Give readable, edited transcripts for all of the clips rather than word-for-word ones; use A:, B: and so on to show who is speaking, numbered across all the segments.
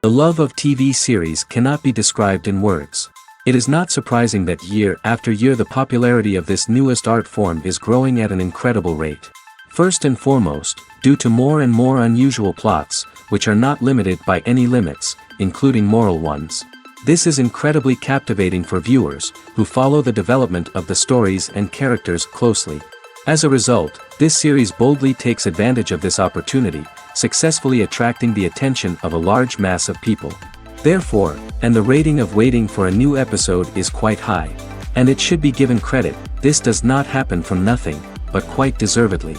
A: The love of TV series cannot be described in words. It is not surprising that year after year the popularity of this newest art form is growing at an incredible rate. First and foremost, due to more and more unusual plots, which are not limited by any limits, including moral ones. This is incredibly captivating for viewers, who follow the development of the stories and characters closely. As a result, this series boldly takes advantage of this opportunity, successfully attracting the attention of a large mass of people. Therefore, and the rating of waiting for a new episode is quite high. And it should be given credit, this does not happen from nothing, but quite deservedly.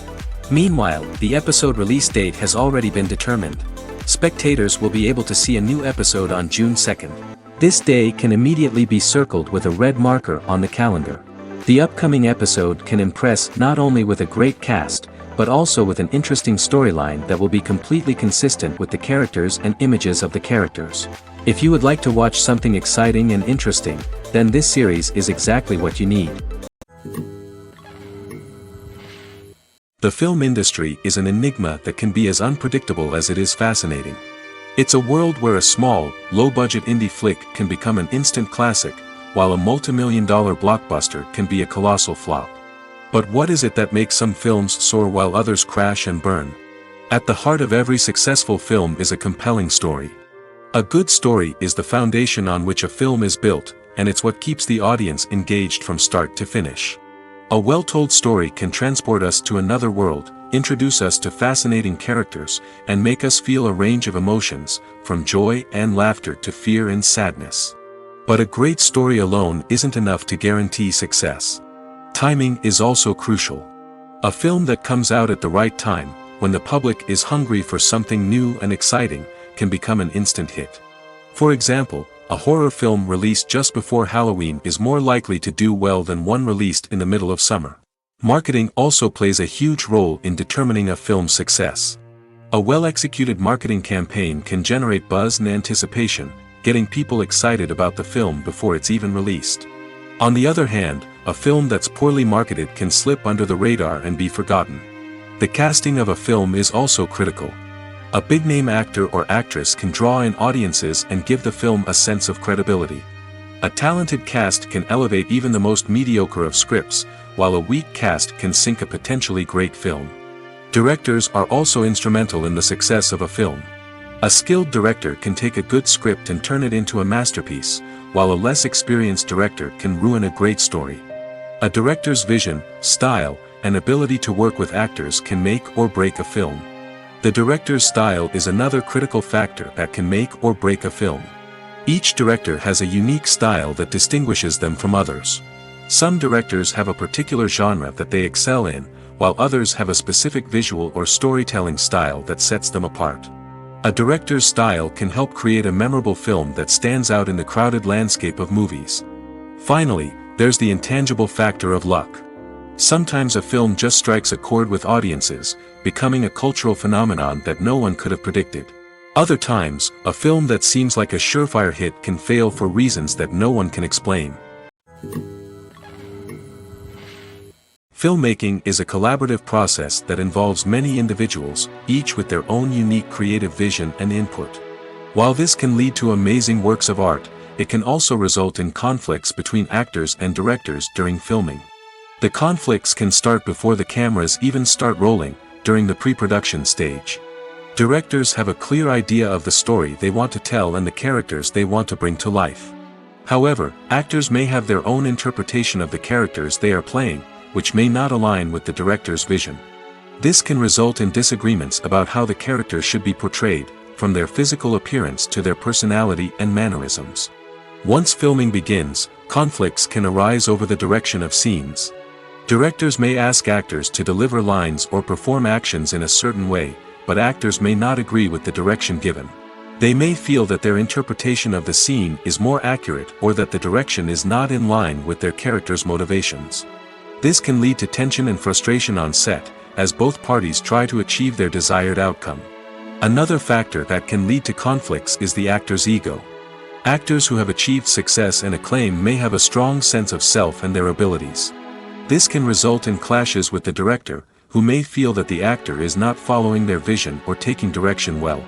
A: Meanwhile, the episode release date has already been determined. Spectators will be able to see a new episode on June 2nd. This day can immediately be circled with a red marker on the calendar. The upcoming episode can impress not only with a great cast, but also with an interesting storyline that will be completely consistent with the characters and images of the characters. If you would like to watch something exciting and interesting, then this series is exactly what you need. The film industry is an enigma that can be as unpredictable as it is fascinating. It's a world where a small, low-budget indie flick can become an instant classic, while a multi-million-dollar blockbuster can be a colossal flop. But what is it that makes some films soar while others crash and burn? At the heart of every successful film is a compelling story. A good story is the foundation on which a film is built, and it's what keeps the audience engaged from start to finish. A well-told story can transport us to another world, introduce us to fascinating characters, and make us feel a range of emotions, from joy and laughter to fear and sadness. But a great story alone isn't enough to guarantee success. Timing is also crucial. A film that comes out at the right time, when the public is hungry for something new and exciting, can become an instant hit. For example, a horror film released just before Halloween is more likely to do well than one released in the middle of summer. Marketing also plays a huge role in determining a film's success. A well-executed marketing campaign can generate buzz and anticipation, getting people excited about the film before it's even released. On the other hand, a film that's poorly marketed can slip under the radar and be forgotten. The casting of a film is also critical. A big-name actor or actress can draw in audiences and give the film a sense of credibility. A talented cast can elevate even the most mediocre of scripts, while a weak cast can sink a potentially great film. Directors are also instrumental in the success of a film. A skilled director can take a good script and turn it into a masterpiece, while a less experienced director can ruin a great story. A director's vision, style, and ability to work with actors can make or break a film. The director's style is another critical factor that can make or break a film. Each director has a unique style that distinguishes them from others. Some directors have a particular genre that they excel in, while others have a specific visual or storytelling style that sets them apart. A director's style can help create a memorable film that stands out in the crowded landscape of movies. Finally, there's the intangible factor of luck. Sometimes a film just strikes a chord with audiences, becoming a cultural phenomenon that no one could have predicted. Other times, a film that seems like a surefire hit can fail for reasons that no one can explain. Filmmaking is a collaborative process that involves many individuals, each with their own unique creative vision and input. While this can lead to amazing works of art, it can also result in conflicts between actors and directors during filming. The conflicts can start before the cameras even start rolling, during the pre-production stage. Directors have a clear idea of the story they want to tell and the characters they want to bring to life. However, actors may have their own interpretation of the characters they are playing, which may not align with the director's vision. This can result in disagreements about how the characters should be portrayed, from their physical appearance to their personality and mannerisms. Once filming begins, conflicts can arise over the direction of scenes. Directors may ask actors to deliver lines or perform actions in a certain way, but actors may not agree with the direction given. They may feel that their interpretation of the scene is more accurate or that the direction is not in line with their character's motivations. This can lead to tension and frustration on set, as both parties try to achieve their desired outcome. Another factor that can lead to conflicts is the actor's ego. Actors who have achieved success and acclaim may have a strong sense of self and their abilities. This can result in clashes with the director, who may feel that the actor is not following their vision or taking direction well.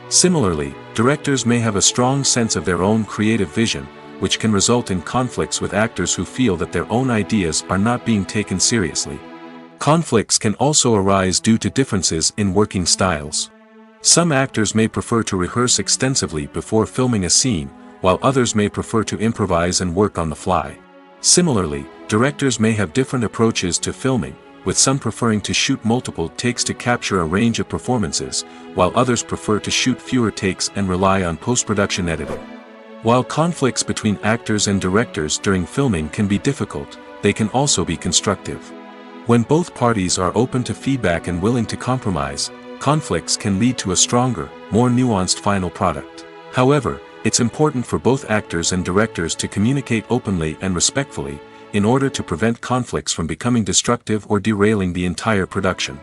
A: Similarly, directors may have a strong sense of their own creative vision, which can result in conflicts with actors who feel that their own ideas are not being taken seriously. Conflicts can also arise due to differences in working styles. Some actors may prefer to rehearse extensively before filming a scene, while others may prefer to improvise and work on the fly. Similarly, directors may have different approaches to filming, with some preferring to shoot multiple takes to capture a range of performances, while others prefer to shoot fewer takes and rely on post-production editing. While conflicts between actors and directors during filming can be difficult, they can also be constructive. When both parties are open to feedback and willing to compromise, conflicts can lead to a stronger, more nuanced final product. However, it's important for both actors and directors to communicate openly and respectfully, in order to prevent conflicts from becoming destructive or derailing the entire production.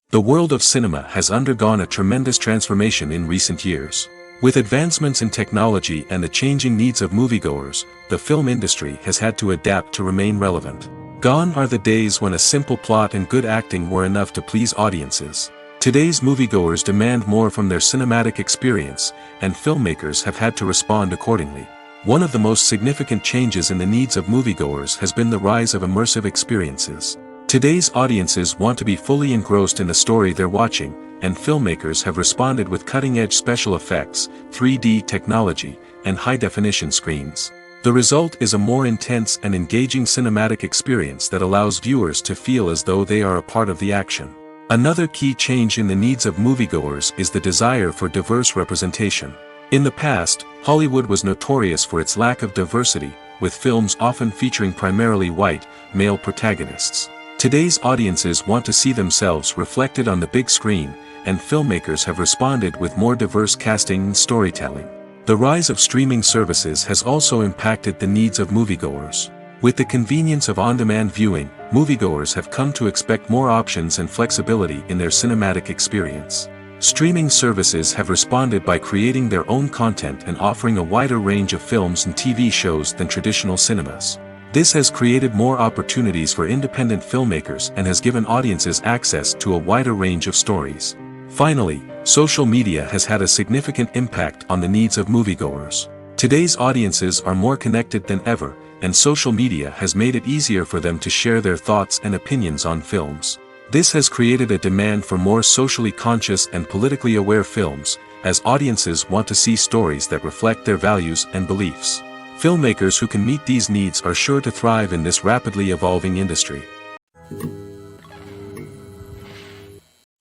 A: The world of cinema has undergone a tremendous transformation in recent years. With advancements in technology and the changing needs of moviegoers, the film industry has had to adapt to remain relevant. Gone are the days when a simple plot and good acting were enough to please audiences. Today's moviegoers demand more from their cinematic experience, and filmmakers have had to respond accordingly. One of the most significant changes in the needs of moviegoers has been the rise of immersive experiences. Today's audiences want to be fully engrossed in the story they're watching, and filmmakers have responded with cutting-edge special effects, 3D technology, and high-definition screens. The result is a more intense and engaging cinematic experience that allows viewers to feel as though they are a part of the action. Another key change in the needs of moviegoers is the desire for diverse representation. In the past, Hollywood was notorious for its lack of diversity, with films often featuring primarily white, male protagonists. Today's audiences want to see themselves reflected on the big screen, and filmmakers have responded with more diverse casting and storytelling. The rise of streaming services has also impacted the needs of moviegoers. With the convenience of on-demand viewing, moviegoers have come to expect more options and flexibility in their cinematic experience. Streaming services have responded by creating their own content and offering a wider range of films and TV shows than traditional cinemas. This has created more opportunities for independent filmmakers and has given audiences access to a wider range of stories. Finally, social media has had a significant impact on the needs of moviegoers. Today's audiences are more connected than ever, and social media has made it easier for them to share their thoughts and opinions on films. This has created a demand for more socially conscious and politically aware films, as audiences want to see stories that reflect their values and beliefs. Filmmakers who can meet these needs are sure to thrive in this rapidly evolving industry.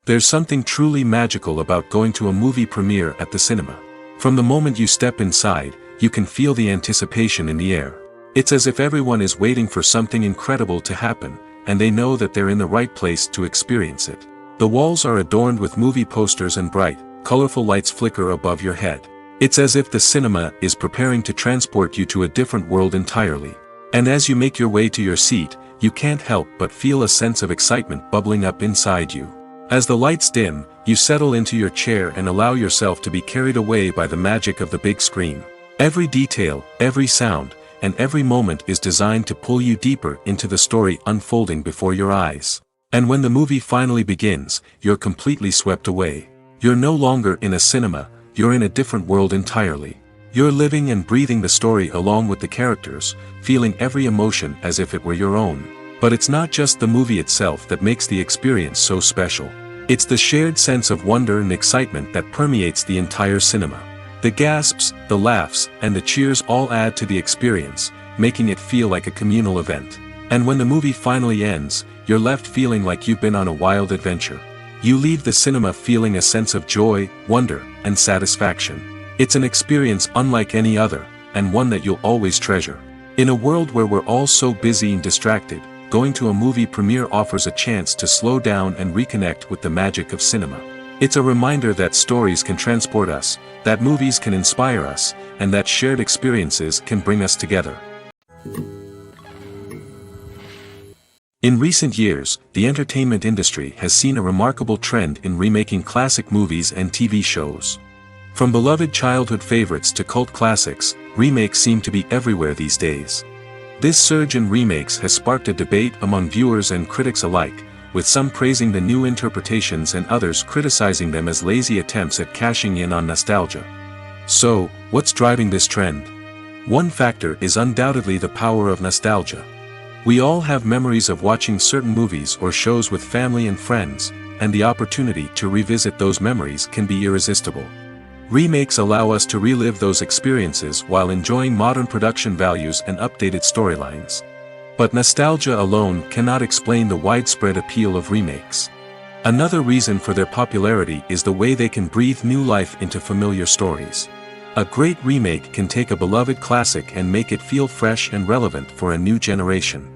A: There's something truly magical about going to a movie premiere at the cinema. From the moment you step inside, you can feel the anticipation in the air. It's as if everyone is waiting for something incredible to happen, and they know that they're in the right place to experience it. The walls are adorned with movie posters and bright, colorful lights flicker above your head. It's as if the cinema is preparing to transport you to a different world entirely. And as you make your way to your seat, you can't help but feel a sense of excitement bubbling up inside you. As the lights dim, you settle into your chair and allow yourself to be carried away by the magic of the big screen. Every detail, every sound, and every moment is designed to pull you deeper into the story unfolding before your eyes. And when the movie finally begins, you're completely swept away. You're no longer in a cinema, you're in a different world entirely. You're living and breathing the story along with the characters, feeling every emotion as if it were your own. But it's not just the movie itself that makes the experience so special. It's the shared sense of wonder and excitement that permeates the entire cinema. The gasps, the laughs, and the cheers all add to the experience, making it feel like a communal event. And when the movie finally ends, you're left feeling like you've been on a wild adventure. You leave the cinema feeling a sense of joy, wonder, and satisfaction. It's an experience unlike any other, and one that you'll always treasure. In a world where we're all so busy and distracted, going to a movie premiere offers a chance to slow down and reconnect with the magic of cinema. It's a reminder that stories can transport us, that movies can inspire us, and that shared experiences can bring us together. In recent years, the entertainment industry has seen a remarkable trend in remaking classic movies and TV shows. From beloved childhood favorites to cult classics, remakes seem to be everywhere these days. This surge in remakes has sparked a debate among viewers and critics alike, with some praising the new interpretations and others criticizing them as lazy attempts at cashing in on nostalgia. So, what's driving this trend? One factor is undoubtedly the power of nostalgia. We all have memories of watching certain movies or shows with family and friends, and the opportunity to revisit those memories can be irresistible. Remakes allow us to relive those experiences while enjoying modern production values and updated storylines. But nostalgia alone cannot explain the widespread appeal of remakes. Another reason for their popularity is the way they can breathe new life into familiar stories. A great remake can take a beloved classic and make it feel fresh and relevant for a new generation.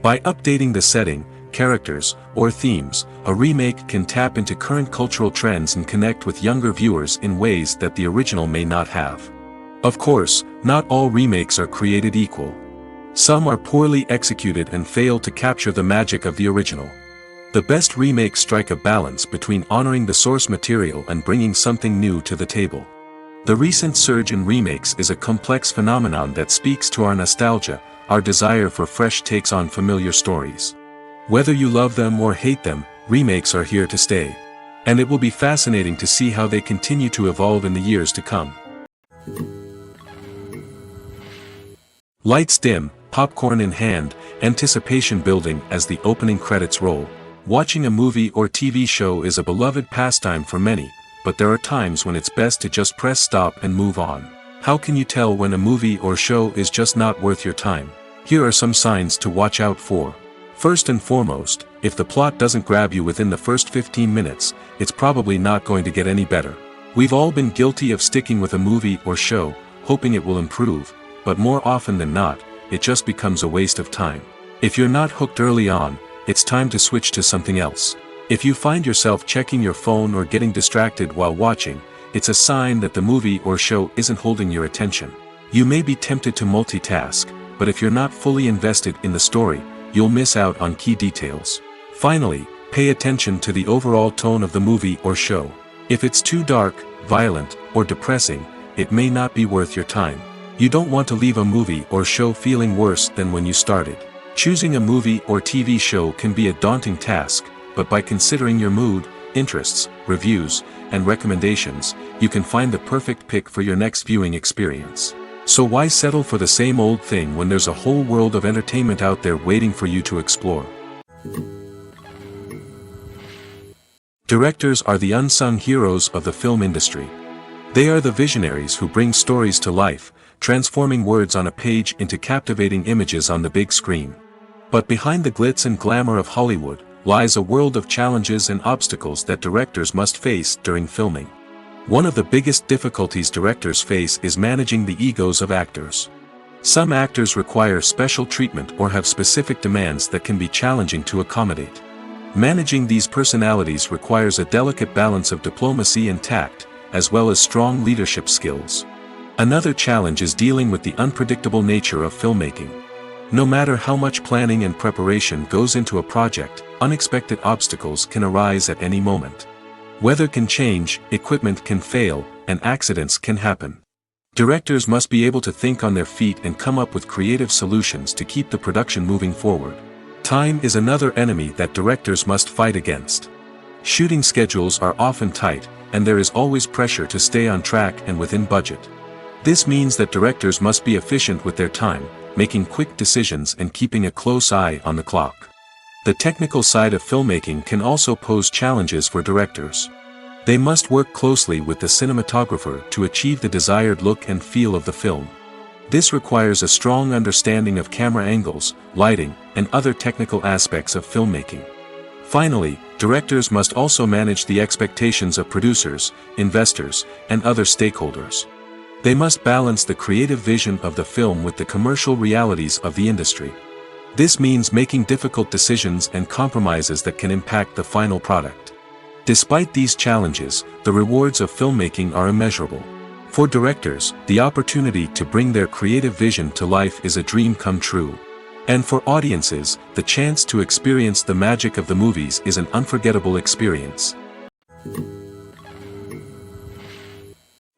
A: By updating the setting, characters, or themes, a remake can tap into current cultural trends and connect with younger viewers in ways that the original may not have. Of course, not all remakes are created equal. Some are poorly executed and fail to capture the magic of the original. The best remakes strike a balance between honoring the source material and bringing something new to the table. The recent surge in remakes is a complex phenomenon that speaks to our nostalgia, our desire for fresh takes on familiar stories. Whether you love them or hate them, remakes are here to stay. And it will be fascinating to see how they continue to evolve in the years to come. Lights dim, popcorn in hand, anticipation building as the opening credits roll. Watching a movie or TV show is a beloved pastime for many, but there are times when it's best to just press stop and move on. How can you tell when a movie or show is just not worth your time? Here are some signs to watch out for. First and foremost, if the plot doesn't grab you within the first 15 minutes, it's probably not going to get any better. We've all been guilty of sticking with a movie or show, hoping it will improve, but more often than not, it just becomes a waste of time. If you're not hooked early on, it's time to switch to something else. If you find yourself checking your phone or getting distracted while watching, it's a sign that the movie or show isn't holding your attention. You may be tempted to multitask, but if you're not fully invested in the story, you'll miss out on key details. Finally, pay attention to the overall tone of the movie or show. If it's too dark, violent, or depressing, it may not be worth your time. You don't want to leave a movie or show feeling worse than when you started. Choosing a movie or TV show can be a daunting task, but by considering your mood, interests, reviews, and recommendations, you can find the perfect pick for your next viewing experience. So why settle for the same old thing when there's a whole world of entertainment out there waiting for you to explore? Directors are the unsung heroes of the film industry. They are the visionaries who bring stories to life, transforming words on a page into captivating images on the big screen. But behind the glitz and glamour of Hollywood, lies a world of challenges and obstacles that directors must face during filming. One of the biggest difficulties directors face is managing the egos of actors. Some actors require special treatment or have specific demands that can be challenging to accommodate. Managing these personalities requires a delicate balance of diplomacy and tact, as well as strong leadership skills. Another challenge is dealing with the unpredictable nature of filmmaking. No matter how much planning and preparation goes into a project, unexpected obstacles can arise at any moment. Weather can change, equipment can fail, and accidents can happen. Directors must be able to think on their feet and come up with creative solutions to keep the production moving forward. Time is another enemy that directors must fight against. Shooting schedules are often tight, and there is always pressure to stay on track and within budget. This means that directors must be efficient with their time, making quick decisions and keeping a close eye on the clock. The technical side of filmmaking can also pose challenges for directors. They must work closely with the cinematographer to achieve the desired look and feel of the film. This requires a strong understanding of camera angles, lighting, and other technical aspects of filmmaking. Finally, directors must also manage the expectations of producers, investors, and other stakeholders. They must balance the creative vision of the film with the commercial realities of the industry. This means making difficult decisions and compromises that can impact the final product. Despite these challenges, the rewards of filmmaking are immeasurable. For directors, the opportunity to bring their creative vision to life is a dream come true. And for audiences, the chance to experience the magic of the movies is an unforgettable experience.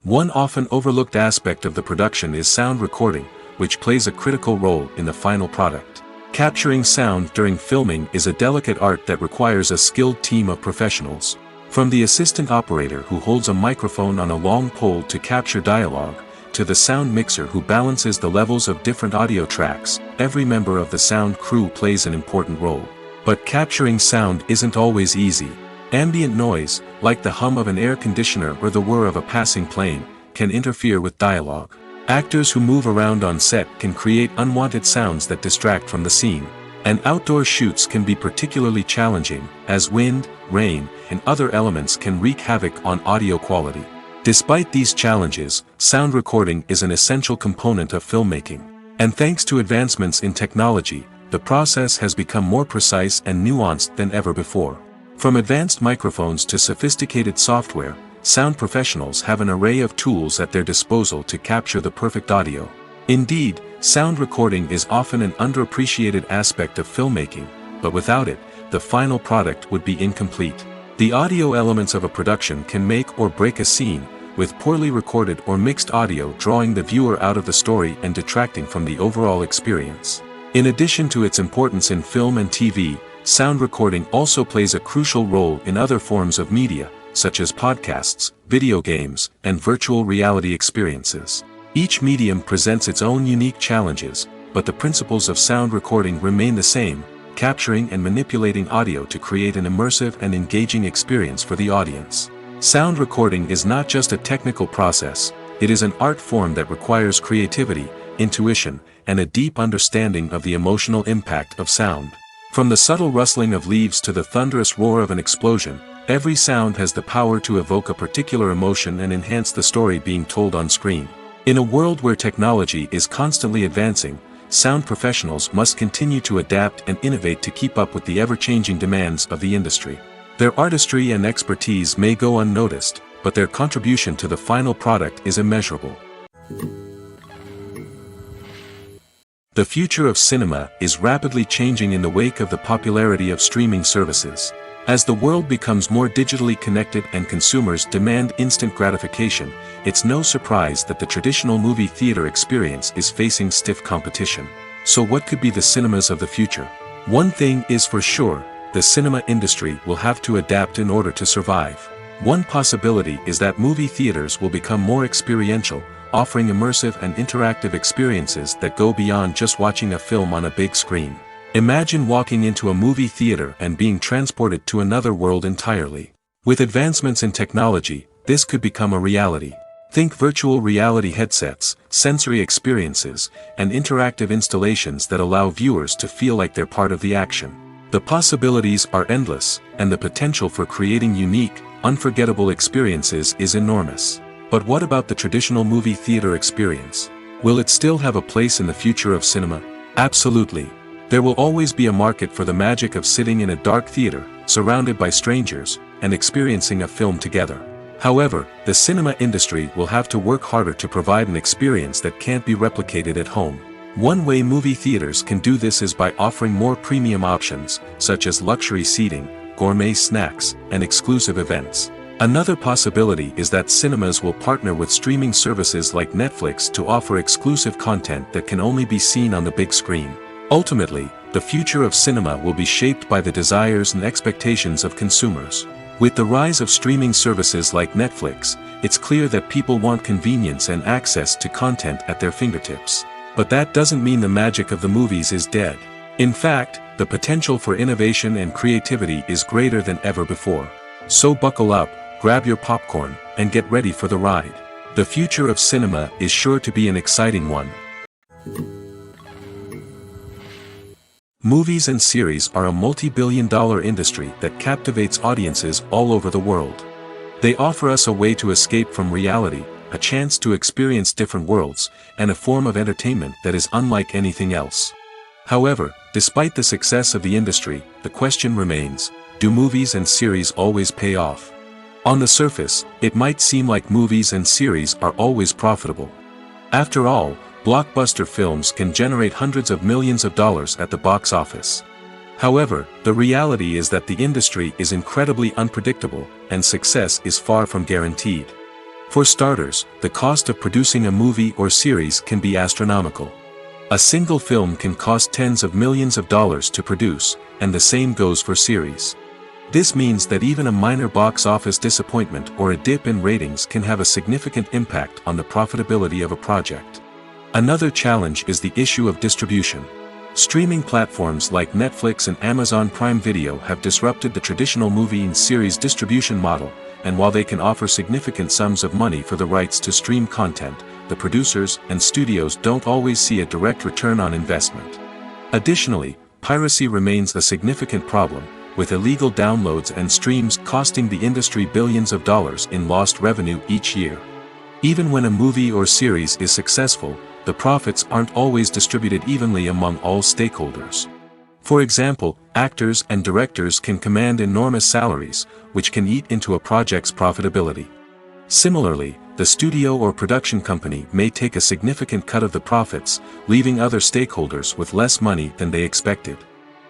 A: One often overlooked aspect of the production is sound recording, which plays a critical role in the final product. Capturing sound during filming is a delicate art that requires a skilled team of professionals. From the assistant operator who holds a microphone on a long pole to capture dialogue, to the sound mixer who balances the levels of different audio tracks, every member of the sound crew plays an important role. But capturing sound isn't always easy. Ambient noise, like the hum of an air conditioner or the whir of a passing plane, can interfere with dialogue. Actors who move around on set can create unwanted sounds that distract from the scene. And outdoor shoots can be particularly challenging, as wind, rain, and other elements can wreak havoc on audio quality. Despite these challenges, sound recording is an essential component of filmmaking. And thanks to advancements in technology, the process has become more precise and nuanced than ever before. From advanced microphones to sophisticated software, sound professionals have an array of tools at their disposal to capture the perfect audio. Indeed, sound recording is often an underappreciated aspect of filmmaking, but without it, the final product would be incomplete. The audio elements of a production can make or break a scene, with poorly recorded or mixed audio drawing the viewer out of the story and detracting from the overall experience. In addition to its importance in film and TV, sound recording also plays a crucial role in other forms of media, such as podcasts, video games, and virtual reality experiences. Each medium presents its own unique challenges, but the principles of sound recording remain the same: capturing and manipulating audio to create an immersive and engaging experience for the audience. Sound recording is not just a technical process, it is an art form that requires creativity, intuition, and a deep understanding of the emotional impact of sound. From the subtle rustling of leaves to the thunderous roar of an explosion, every sound has the power to evoke a particular emotion and enhance the story being told on screen. In a world where technology is constantly advancing, sound professionals must continue to adapt and innovate to keep up with the ever-changing demands of the industry. Their artistry and expertise may go unnoticed, but their contribution to the final product is immeasurable. The future of cinema is rapidly changing in the wake of the popularity of streaming services. As the world becomes more digitally connected and consumers demand instant gratification, it's no surprise that the traditional movie theater experience is facing stiff competition. So what could be the cinemas of the future? One thing is for sure, the cinema industry will have to adapt in order to survive. One possibility is that movie theaters will become more experiential, offering immersive and interactive experiences that go beyond just watching a film on a big screen. Imagine walking into a movie theater and being transported to another world entirely. With advancements in technology, this could become a reality. Think virtual reality headsets, sensory experiences, and interactive installations that allow viewers to feel like they're part of the action. The possibilities are endless, and the potential for creating unique, unforgettable experiences is enormous. But what about the traditional movie theater experience? Will it still have a place in the future of cinema? Absolutely. There will always be a market for the magic of sitting in a dark theater, surrounded by strangers, and experiencing a film together. However, the cinema industry will have to work harder to provide an experience that can't be replicated at home. One way movie theaters can do this is by offering more premium options, such as luxury seating, gourmet snacks, and exclusive events. Another possibility is that cinemas will partner with streaming services like Netflix to offer exclusive content that can only be seen on the big screen. Ultimately, the future of cinema will be shaped by the desires and expectations of consumers. With the rise of streaming services like Netflix, it's clear that people want convenience and access to content at their fingertips. But that doesn't mean the magic of the movies is dead. In fact, the potential for innovation and creativity is greater than ever before. So buckle up, grab your popcorn, and get ready for the ride. The future of cinema is sure to be an exciting one. Movies and series are a multi-billion-dollar industry that captivates audiences all over the world. They offer us a way to escape from reality, a chance to experience different worlds, and a form of entertainment that is unlike anything else. However, despite the success of the industry, the question remains, do movies and series always pay off? On the surface, it might seem like movies and series are always profitable. After all, blockbuster films can generate hundreds of millions of dollars at the box office. However, the reality is that the industry is incredibly unpredictable, and success is far from guaranteed. For starters, the cost of producing a movie or series can be astronomical. A single film can cost tens of millions of dollars to produce, and the same goes for series. This means that even a minor box office disappointment or a dip in ratings can have a significant impact on the profitability of a project. Another challenge is the issue of distribution. Streaming platforms like Netflix and Amazon Prime Video have disrupted the traditional movie and series distribution model, and while they can offer significant sums of money for the rights to stream content, the producers and studios don't always see a direct return on investment. Additionally, piracy remains a significant problem, with illegal downloads and streams costing the industry billions of dollars in lost revenue each year. Even when a movie or series is successful, the profits aren't always distributed evenly among all stakeholders. For example, actors and directors can command enormous salaries, which can eat into a project's profitability. Similarly, the studio or production company may take a significant cut of the profits, leaving other stakeholders with less money than they expected.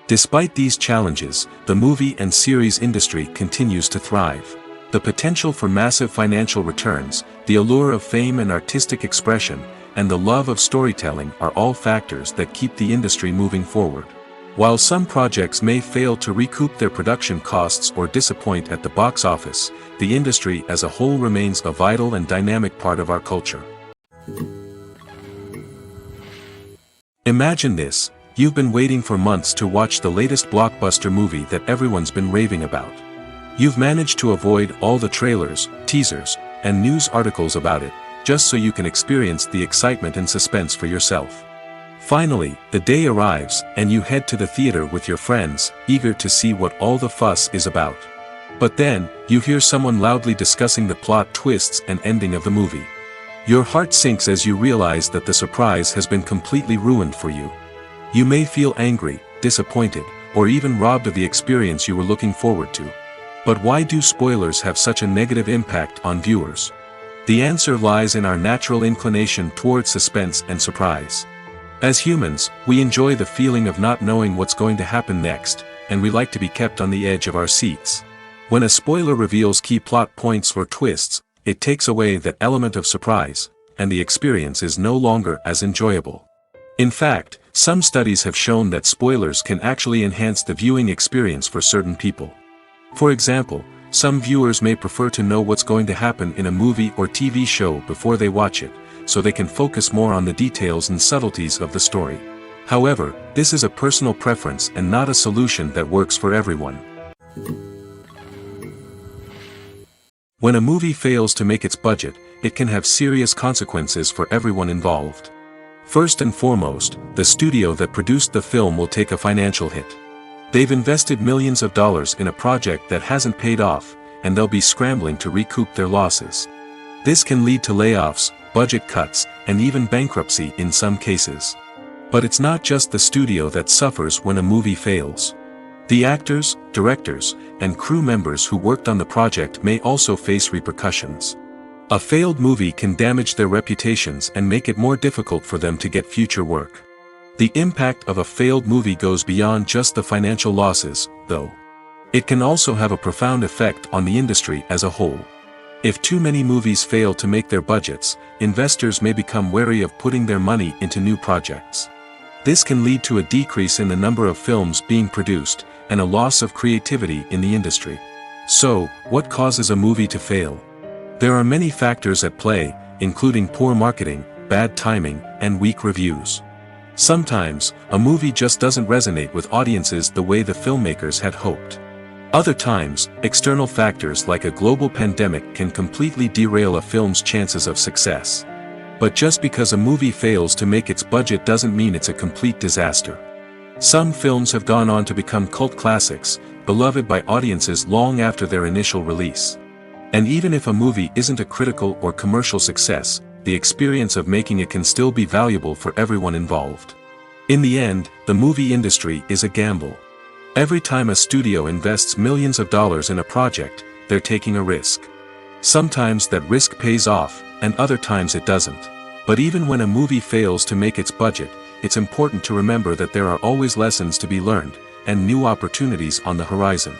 A: Despite these challenges, the movie and series industry continues to thrive. The potential for massive financial returns, the allure of fame and artistic expression, and the love of storytelling are all factors that keep the industry moving forward. While some projects may fail to recoup their production costs or disappoint at the box office, the industry as a whole remains a vital and dynamic part of our culture. Imagine this: you've been waiting for months to watch the latest blockbuster movie that everyone's been raving about. You've managed to avoid all the trailers, teasers, and news articles about it, just so you can experience the excitement and suspense for yourself. Finally, the day arrives, and you head to the theater with your friends, eager to see what all the fuss is about. But then, you hear someone loudly discussing the plot twists and ending of the movie. Your heart sinks as you realize that the surprise has been completely ruined for you. You may feel angry, disappointed, or even robbed of the experience you were looking forward to. But why do spoilers have such a negative impact on viewers? The answer lies in our natural inclination toward suspense and surprise. As humans, we enjoy the feeling of not knowing what's going to happen next, and we like to be kept on the edge of our seats. When a spoiler reveals key plot points or twists, it takes away that element of surprise, and the experience is no longer as enjoyable. In fact, some studies have shown that spoilers can actually enhance the viewing experience for certain people. For example, some viewers may prefer to know what's going to happen in a movie or TV show before they watch it, so they can focus more on the details and subtleties of the story. However, this is a personal preference and not a solution that works for everyone. When a movie fails to make its budget, it can have serious consequences for everyone involved. First and foremost, the studio that produced the film will take a financial hit. They've invested millions of dollars in a project that hasn't paid off, and they'll be scrambling to recoup their losses. This can lead to layoffs, budget cuts, and even bankruptcy in some cases. But it's not just the studio that suffers when a movie fails. The actors, directors, and crew members who worked on the project may also face repercussions. A failed movie can damage their reputations and make it more difficult for them to get future work. The impact of a failed movie goes beyond just the financial losses, though. It can also have a profound effect on the industry as a whole. If too many movies fail to make their budgets, investors may become wary of putting their money into new projects. This can lead to a decrease in the number of films being produced, and a loss of creativity in the industry. So, what causes a movie to fail? There are many factors at play, including poor marketing, bad timing, and weak reviews. Sometimes, a movie just doesn't resonate with audiences the way the filmmakers had hoped. Other times, external factors like a global pandemic can completely derail a film's chances of success. But just because a movie fails to make its budget doesn't mean it's a complete disaster. Some films have gone on to become cult classics, beloved by audiences long after their initial release. And even if a movie isn't a critical or commercial success, the experience of making it can still be valuable for everyone involved. In the end, the movie industry is a gamble. Every time a studio invests millions of dollars in a project, they're taking a risk. Sometimes that risk pays off, and other times it doesn't. But even when a movie fails to make its budget, it's important to remember that there are always lessons to be learned, and new opportunities on the horizon.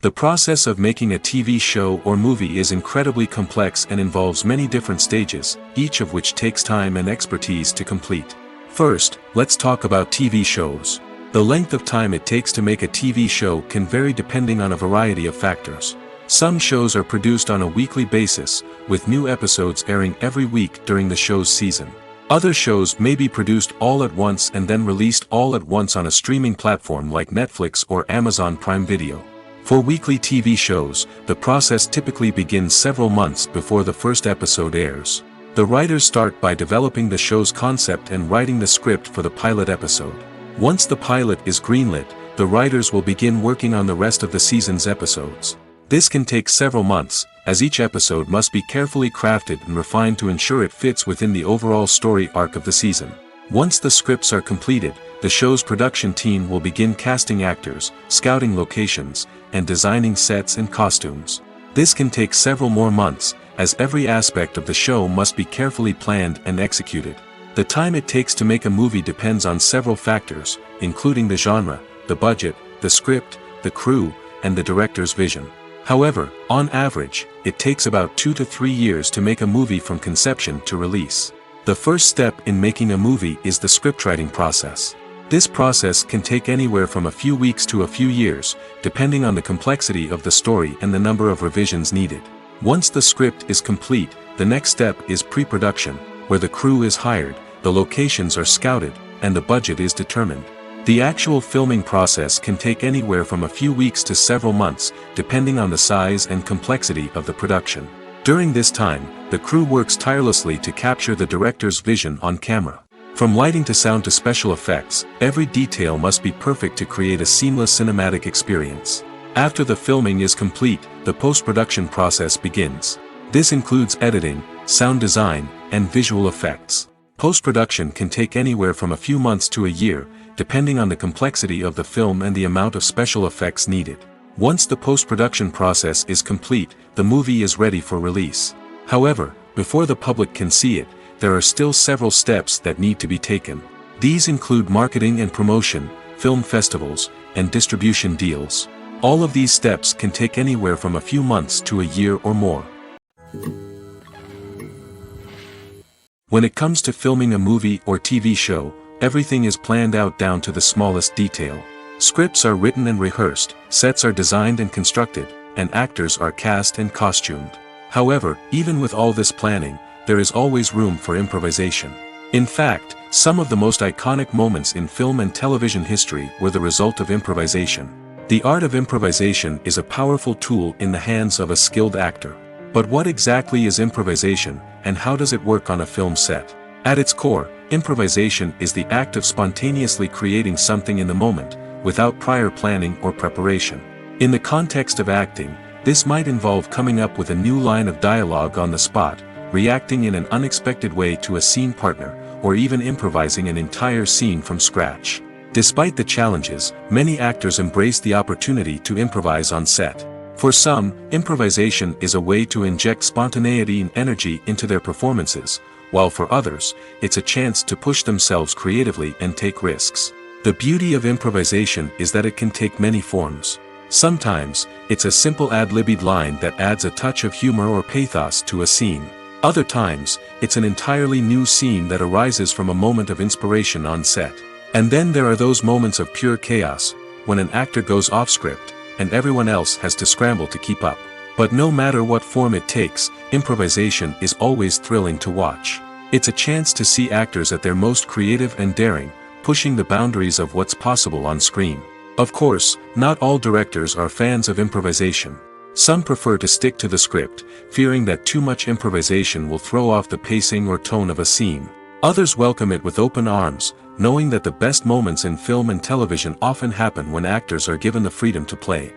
A: The process of making a TV show or movie is incredibly complex and involves many different stages, each of which takes time and expertise to complete. First, let's talk about TV shows. The length of time it takes to make a TV show can vary depending on a variety of factors. Some shows are produced on a weekly basis, with new episodes airing every week during the show's season. Other shows may be produced all at once and then released all at once on a streaming platform like Netflix or Amazon Prime Video. For weekly TV shows, the process typically begins several months before the first episode airs. The writers start by developing the show's concept and writing the script for the pilot episode. Once the pilot is greenlit, the writers will begin working on the rest of the season's episodes. This can take several months, as each episode must be carefully crafted and refined to ensure it fits within the overall story arc of the season. Once the scripts are completed, the show's production team will begin casting actors, scouting locations, and designing sets and costumes. This can take several more months, as every aspect of the show must be carefully planned and executed. The time it takes to make a movie depends on several factors, including the genre, the budget, the script, the crew, and the director's vision. However, on average, it takes about 2 to 3 years to make a movie from conception to release. The first step in making a movie is the scriptwriting process. This process can take anywhere from a few weeks to a few years, depending on the complexity of the story and the number of revisions needed. Once the script is complete, the next step is pre-production, where the crew is hired, the locations are scouted, and the budget is determined. The actual filming process can take anywhere from a few weeks to several months, depending on the size and complexity of the production. During this time, the crew works tirelessly to capture the director's vision on camera. From lighting to sound to special effects, every detail must be perfect to create a seamless cinematic experience. After the filming is complete, the post-production process begins. This includes editing, sound design, and visual effects. Post-production can take anywhere from a few months to a year, depending on the complexity of the film and the amount of special effects needed. Once the post-production process is complete, the movie is ready for release. However, before the public can see it, there are still several steps that need to be taken. These include marketing and promotion, film festivals, and distribution deals. All of these steps can take anywhere from a few months to a year or more. When it comes to filming a movie or TV show, everything is planned out down to the smallest detail. Scripts are written and rehearsed, sets are designed and constructed, and actors are cast and costumed. However, even with all this planning, there is always room for improvisation. In fact, some of the most iconic moments in film and television history were the result of improvisation. The art of improvisation is a powerful tool in the hands of a skilled actor. But what exactly is improvisation, and how does it work on a film set? At its core, improvisation is the act of spontaneously creating something in the moment, without prior planning or preparation. In the context of acting, this might involve coming up with a new line of dialogue on the spot, reacting in an unexpected way to a scene partner, or even improvising an entire scene from scratch. Despite the challenges, many actors embrace the opportunity to improvise on set. For some, improvisation is a way to inject spontaneity and energy into their performances, while for others, it's a chance to push themselves creatively and take risks. The beauty of improvisation is that it can take many forms. Sometimes, it's a simple ad-libbed line that adds a touch of humor or pathos to a scene. Other times, it's an entirely new scene that arises from a moment of inspiration on set. And then there are those moments of pure chaos, when an actor goes off script, and everyone else has to scramble to keep up. But no matter what form it takes, improvisation is always thrilling to watch. It's a chance to see actors at their most creative and daring, pushing the boundaries of what's possible on screen. Of course, not all directors are fans of improvisation. Some prefer to stick to the script, fearing that too much improvisation will throw off the pacing or tone of a scene. Others welcome it with open arms, knowing that the best moments in film and television often happen when actors are given the freedom to play.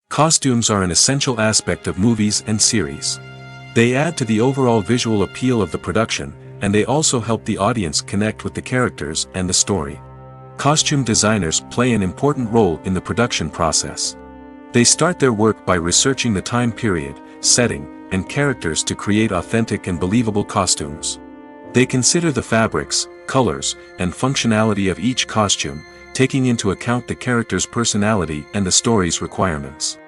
A: Costumes are an essential aspect of movies and series. They add to the overall visual appeal of the production, and they also help the audience connect with the characters and the story. Costume designers play an important role in the production process. They start their work by researching the time period, setting, and characters to create authentic and believable costumes. They consider the fabrics, colors, and functionality of each costume, taking into account the character's personality and the story's requirements.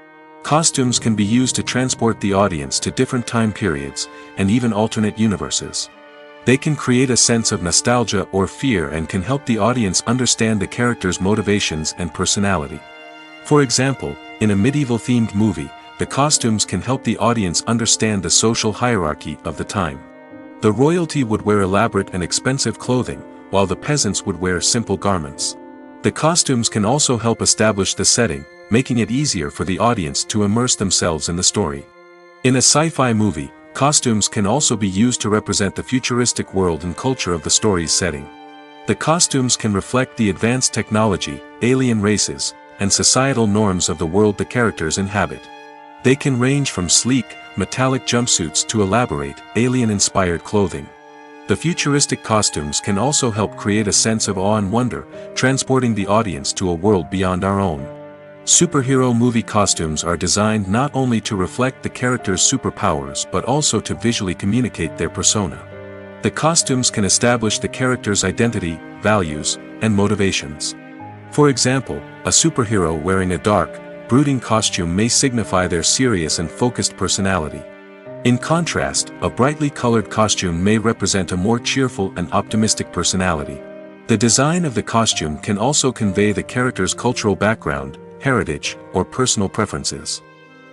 A: Costumes can be used to transport the audience to different time periods, and even alternate universes. They can create a sense of nostalgia or fear and can help the audience understand the character's motivations and personality. For example, in a medieval-themed movie, the costumes can help the audience understand the social hierarchy of the time. The royalty would wear elaborate and expensive clothing, while the peasants would wear simple garments. The costumes can also help establish the setting, making it easier for the audience to immerse themselves in the story. In a sci-fi movie, costumes can also be used to represent the futuristic world and culture of the story's setting. The costumes can reflect the advanced technology, alien races, and societal norms of the world the characters inhabit. They can range from sleek, metallic jumpsuits to elaborate, alien-inspired clothing. The futuristic costumes can also help create a sense of awe and wonder, transporting the audience to a world beyond our own. Superhero movie costumes are designed not only to reflect the character's superpowers but also to visually communicate their persona. The costumes can establish the character's identity, values, and motivations. For example, a superhero wearing a dark, brooding costume may signify their serious and focused personality. In contrast, a brightly colored costume may represent a more cheerful and optimistic personality. The design of the costume can also convey the character's cultural background, heritage, or personal preferences.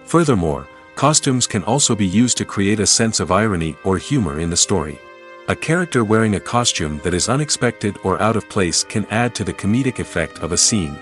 A: Furthermore, costumes can also be used to create a sense of irony or humor in the story. A character wearing a costume that is unexpected or out of place can add to the comedic effect of a scene.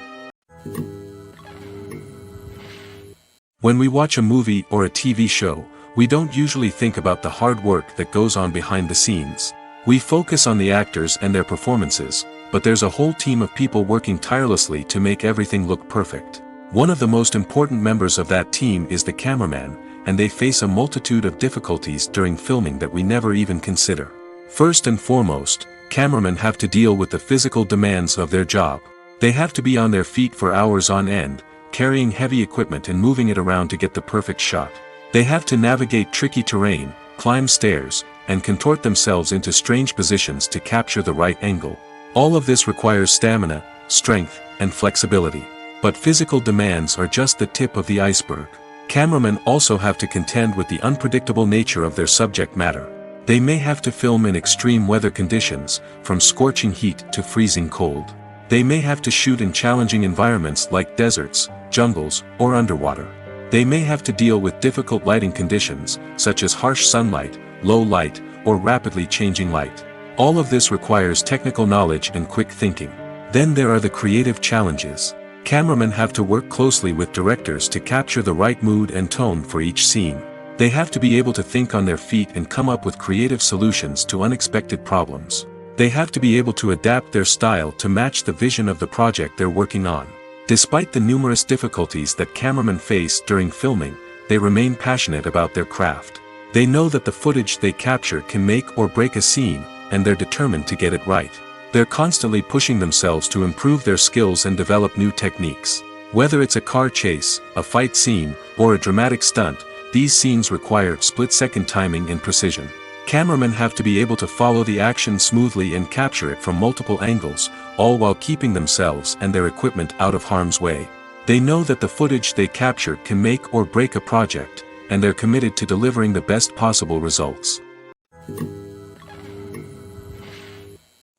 A: When we watch a movie or a TV show, we don't usually think about the hard work that goes on behind the scenes. We focus on the actors and their performances, but there's a whole team of people working tirelessly to make everything look perfect. One of the most important members of that team is the cameraman, and they face a multitude of difficulties during filming that we never even consider. First and foremost, cameramen have to deal with the physical demands of their job. They have to be on their feet for hours on end, carrying heavy equipment and moving it around to get the perfect shot. They have to navigate tricky terrain, climb stairs, and contort themselves into strange positions to capture the right angle. All of this requires stamina, strength, and flexibility. But physical demands are just the tip of the iceberg. Cameramen also have to contend with the unpredictable nature of their subject matter. They may have to film in extreme weather conditions, from scorching heat to freezing cold. They may have to shoot in challenging environments like deserts, jungles, or underwater. They may have to deal with difficult lighting conditions, such as harsh sunlight, low light, or rapidly changing light. All of this requires technical knowledge and quick thinking. Then there are the creative challenges. Cameramen have to work closely with directors to capture the right mood and tone for each scene. They have to be able to think on their feet and come up with creative solutions to unexpected problems. They have to be able to adapt their style to match the vision of the project they're working on. Despite the numerous difficulties that cameramen face during filming, they remain passionate about their craft. They know that the footage they capture can make or break a scene, and they're determined to get it right. They're constantly pushing themselves to improve their skills and develop new techniques. Whether it's a car chase, a fight scene, or a dramatic stunt, these scenes require split-second timing and precision. Cameramen have to be able to follow the action smoothly and capture it from multiple angles, all while keeping themselves and their equipment out of harm's way. They know that the footage they capture can make or break a project, and they're committed to delivering the best possible results.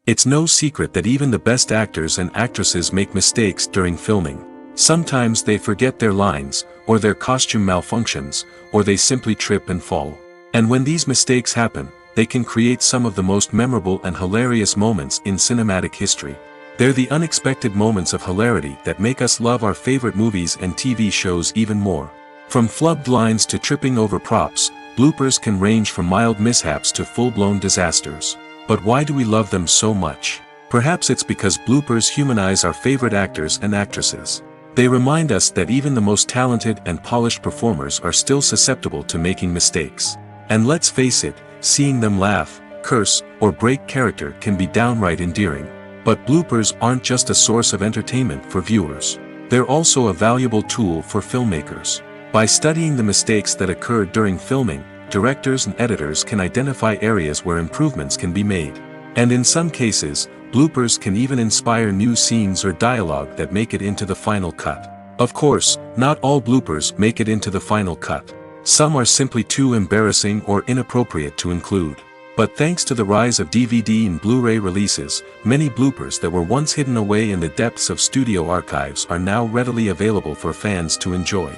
A: It's no secret that even the best actors and actresses make mistakes during filming. Sometimes they forget their lines, or their costume malfunctions, or they simply trip and fall. And when these mistakes happen, they can create some of the most memorable and hilarious moments in cinematic history. They're the unexpected moments of hilarity that make us love our favorite movies and TV shows even more. From flubbed lines to tripping over props, bloopers can range from mild mishaps to full-blown disasters. But why do we love them so much? Perhaps it's because bloopers humanize our favorite actors and actresses. They remind us that even the most talented and polished performers are still susceptible to making mistakes. And let's face it, seeing them laugh, curse, or break character can be downright endearing. But bloopers aren't just a source of entertainment for viewers. They're also a valuable tool for filmmakers. By studying the mistakes that occurred during filming, directors and editors can identify areas where improvements can be made. And in some cases, bloopers can even inspire new scenes or dialogue that make it into the final cut. Of course, not all bloopers make it into the final cut. Some are simply too embarrassing or inappropriate to include. But thanks to the rise of DVD and Blu-ray releases, many bloopers that were once hidden away in the depths of studio archives are now readily available for fans to enjoy.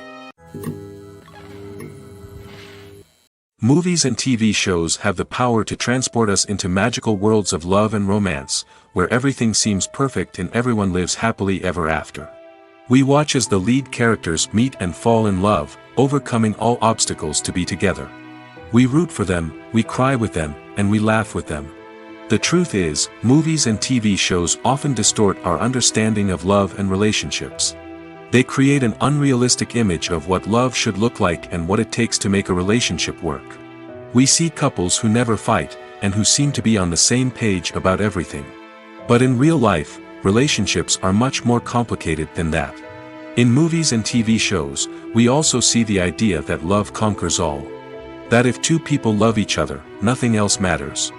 A: Movies and TV shows have the power to transport us into magical worlds of love and romance, where everything seems perfect and everyone lives happily ever after. We watch as the lead characters meet and fall in love, overcoming all obstacles to be together. We root for them, we cry with them, and we laugh with them. The truth is, movies and TV shows often distort our understanding of love and relationships. They create an unrealistic image of what love should look like and what it takes to make a relationship work. We see couples who never fight, and who seem to be on the same page about everything. But in real life, relationships are much more complicated than that. In movies and TV shows, we also see the idea that love conquers all. That if two people love each other, nothing else matters.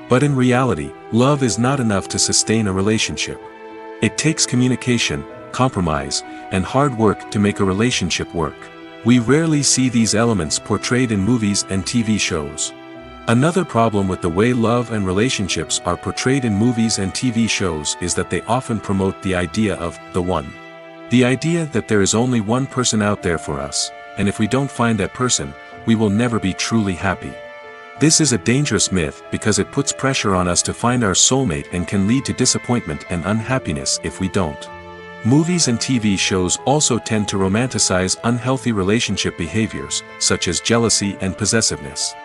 A: But in reality, love is not enough to sustain a relationship. It takes communication, compromise, and hard work to make a relationship work. We rarely see these elements portrayed in movies and TV shows. Another problem with the way love and relationships are portrayed in movies and TV shows is that they often promote the idea of the one. The idea that there is only one person out there for us, and if we don't find that person, we will never be truly happy. This is a dangerous myth because it puts pressure on us to find our soulmate and can lead to disappointment and unhappiness if we don't. Movies and TV shows also tend to romanticize unhealthy relationship behaviors, such as jealousy and possessiveness.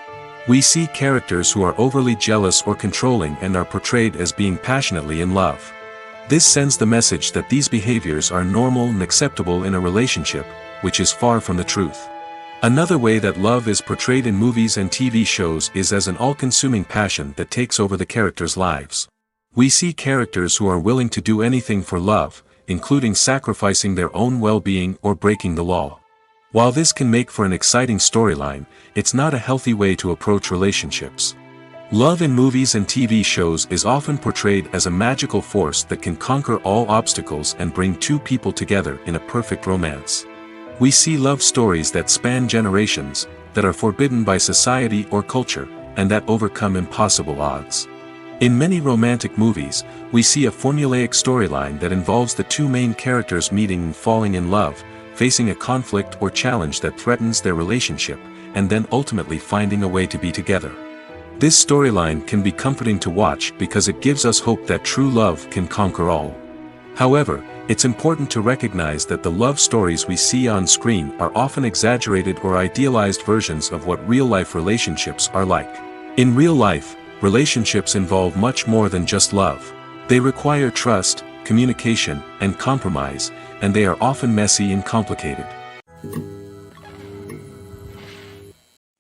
A: We see characters who are overly jealous or controlling and are portrayed as being passionately in love. This sends the message that these behaviors are normal and acceptable in a relationship, which is far from the truth. Another way that love is portrayed in movies and TV shows is as an all-consuming passion that takes over the characters' lives. We see characters who are willing to do anything for love, including sacrificing their own well-being or breaking the law. While this can make for an exciting storyline, it's not a healthy way to approach relationships. Love in movies and TV shows is often portrayed as a magical force that can conquer all obstacles and bring two people together in a perfect romance. We see love stories that span generations, that are forbidden by society or culture, and that overcome impossible odds. In many romantic movies, we see a formulaic storyline that involves the two main characters meeting and falling in love, facing a conflict or challenge that threatens their relationship, and then ultimately finding a way to be together. This storyline can be comforting to watch because it gives us hope that true love can conquer all. However, it's important to recognize that the love stories we see on screen are often exaggerated or idealized versions of what real-life relationships are like. In real life, relationships involve much more than just love. They require trust, communication, and compromise, and they are often messy and complicated.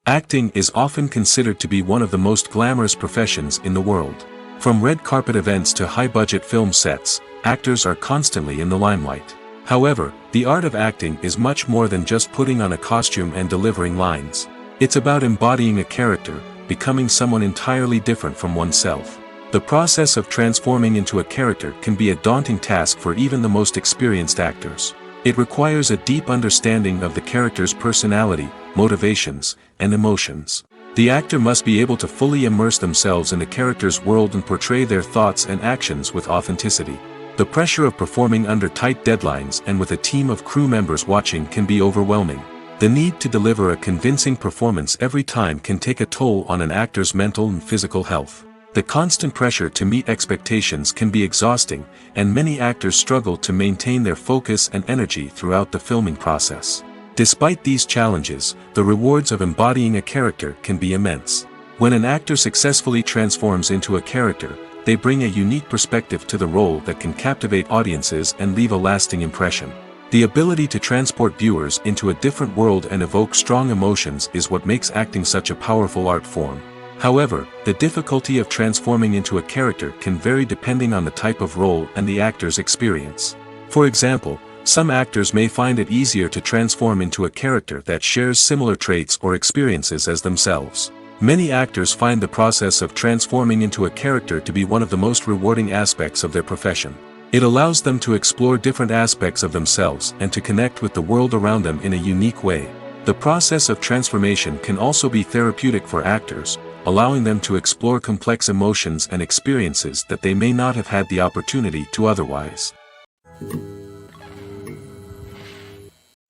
A: Acting is often considered to be one of the most glamorous professions in the world. From red carpet events to high-budget film sets, actors are constantly in the limelight. However, the art of acting is much more than just putting on a costume and delivering lines. It's about embodying a character, becoming someone entirely different from oneself. The process of transforming into a character can be a daunting task for even the most experienced actors. It requires a deep understanding of the character's personality, motivations, and emotions. The actor must be able to fully immerse themselves in the character's world and portray their thoughts and actions with authenticity. The pressure of performing under tight deadlines and with a team of crew members watching can be overwhelming. The need to deliver a convincing performance every time can take a toll on an actor's mental and physical health. The constant pressure to meet expectations can be exhausting, and many actors struggle to maintain their focus and energy throughout the filming process. Despite these challenges, the rewards of embodying a character can be immense. When an actor successfully transforms into a character, they bring a unique perspective to the role that can captivate audiences and leave a lasting impression. The ability to transport viewers into a different world and evoke strong emotions is what makes acting such a powerful art form. However, the difficulty of transforming into a character can vary depending on the type of role and the actor's experience. For example, some actors may find it easier to transform into a character that shares similar traits or experiences as themselves. Many actors find the process of transforming into a character to be one of the most rewarding aspects of their profession. It allows them to explore different aspects of themselves and to connect with the world around them in a unique way. The process of transformation can also be therapeutic for actors, allowing them to explore complex emotions and experiences that they may not have had the opportunity to otherwise.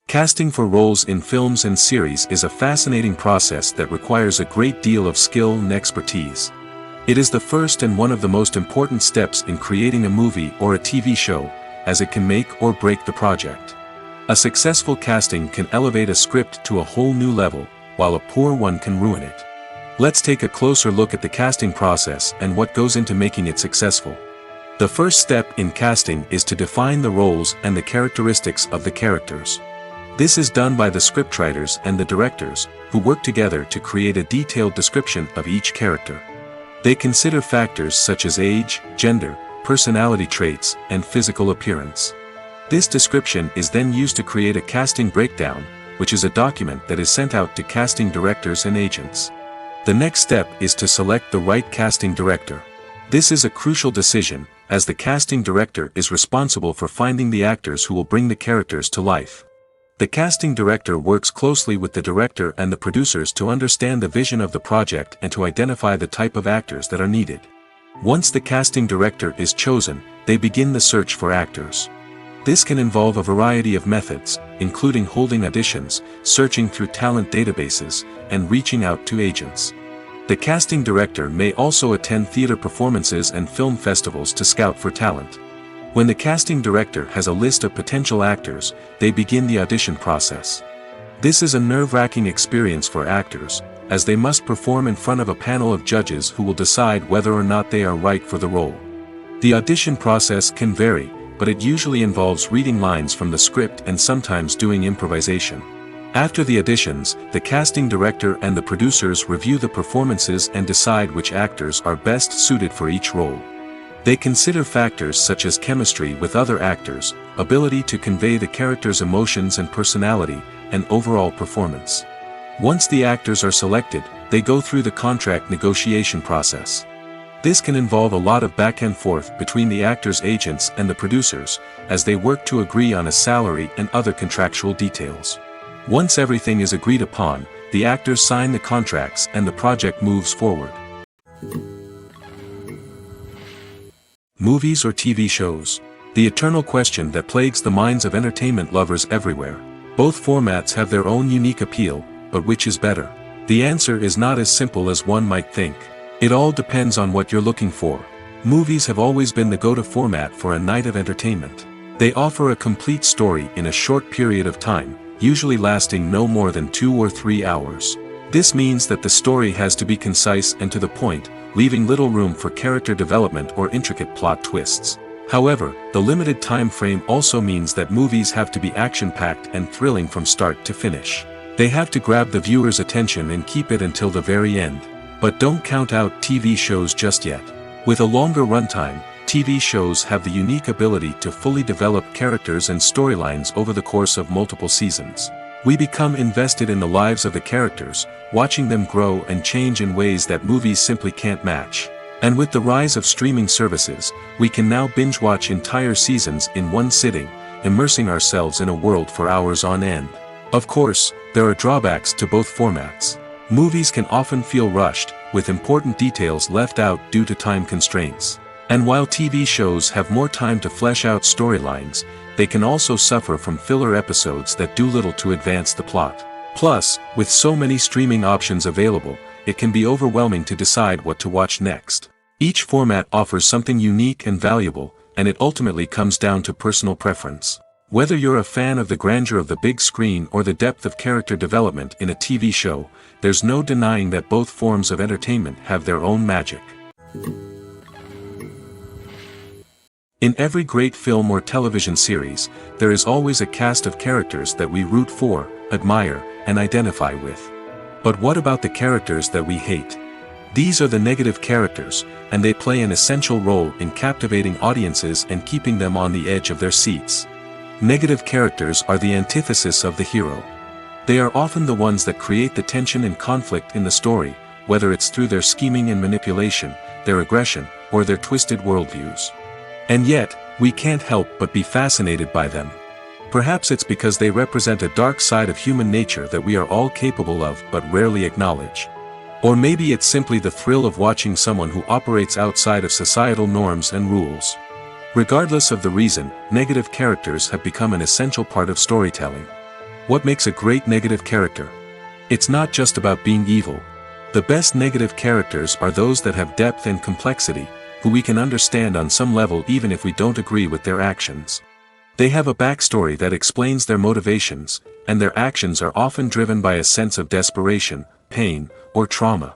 A: Casting for roles in films and series is a fascinating process that requires a great deal of skill and expertise. It is the first and one of the most important steps in creating a movie or a TV show, as it can make or break the project. A successful casting can elevate a script to a whole new level, while a poor one can ruin it. Let's take a closer look at the casting process and what goes into making it successful. The first step in casting is to define the roles and the characteristics of the characters. This is done by the scriptwriters and the directors, who work together to create a detailed description of each character. They consider factors such as age, gender, personality traits, and physical appearance. This description is then used to create a casting breakdown, which is a document that is sent out to casting directors and agents. The next step is to select the right casting director. This is a crucial decision, as the casting director is responsible for finding the actors who will bring the characters to life. The casting director works closely with the director and the producers to understand the vision of the project and to identify the type of actors that are needed. Once the casting director is chosen, they begin the search for actors. This can involve a variety of methods, including holding auditions, searching through talent databases, and reaching out to agents. The casting director may also attend theater performances and film festivals to scout for talent. When the casting director has a list of potential actors, they begin the audition process. This is a nerve-wracking experience for actors, as they must perform in front of a panel of judges who will decide whether or not they are right for the role. The audition process can vary, but it usually involves reading lines from the script and sometimes doing improvisation. After the auditions, the casting director and the producers review the performances and decide which actors are best suited for each role. They consider factors such as chemistry with other actors, ability to convey the character's emotions and personality, and overall performance. Once the actors are selected, they go through the contract negotiation process. This can involve a lot of back and forth between the actors' agents and the producers, as they work to agree on a salary and other contractual details. Once everything is agreed upon, the actors sign the contracts and the project moves forward. Movies or TV shows? The eternal question that plagues the minds of entertainment lovers everywhere. Both formats have their own unique appeal, but which is better? The answer is not as simple as one might think. It all depends on what you're looking for. Movies have always been the go-to format for a night of entertainment. They offer a complete story in a short period of time, usually lasting no more than 2 or 3 hours. This means that the story has to be concise and to the point, leaving little room for character development or intricate plot twists. However, the limited time frame also means that movies have to be action-packed and thrilling from start to finish. They have to grab the viewer's attention and keep it until the very end. But don't count out TV shows just yet. With a longer runtime, TV shows have the unique ability to fully develop characters and storylines over the course of multiple seasons. We become invested in the lives of the characters, watching them grow and change in ways that movies simply can't match. And with the rise of streaming services, we can now binge-watch entire seasons in one sitting, immersing ourselves in a world for hours on end. Of course, there are drawbacks to both formats. Movies can often feel rushed, with important details left out due to time constraints. And while TV shows have more time to flesh out storylines, they can also suffer from filler episodes that do little to advance the plot. Plus, with so many streaming options available, it can be overwhelming to decide what to watch next. Each format offers something unique and valuable, and it ultimately comes down to personal preference. Whether you're a fan of the grandeur of the big screen or the depth of character development in a TV show, there's no denying that both forms of entertainment have their own magic. In every great film or television series, there is always a cast of characters that we root for, admire, and identify with. But what about the characters that we hate? These are the negative characters, and they play an essential role in captivating audiences and keeping them on the edge of their seats. Negative characters are the antithesis of the hero. They are often the ones that create the tension and conflict in the story, whether it's through their scheming and manipulation, their aggression, or their twisted worldviews. And yet, we can't help but be fascinated by them. Perhaps it's because they represent a dark side of human nature that we are all capable of but rarely acknowledge. Or maybe it's simply the thrill of watching someone who operates outside of societal norms and rules. Regardless of the reason, negative characters have become an essential part of storytelling. What makes a great negative character? It's not just about being evil. The best negative characters are those that have depth and complexity, who we can understand on some level even if we don't agree with their actions. They have a backstory that explains their motivations, and their actions are often driven by a sense of desperation, pain, or trauma.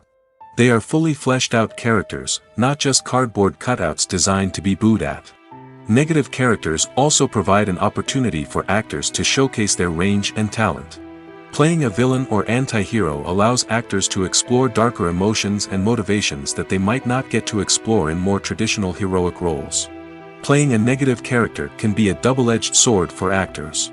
A: They are fully fleshed out characters, not just cardboard cutouts designed to be booed at. Negative characters also provide an opportunity for actors to showcase their range and talent. Playing a villain or anti-hero allows actors to explore darker emotions and motivations that they might not get to explore in more traditional heroic roles. Playing a negative character can be a double-edged sword for actors.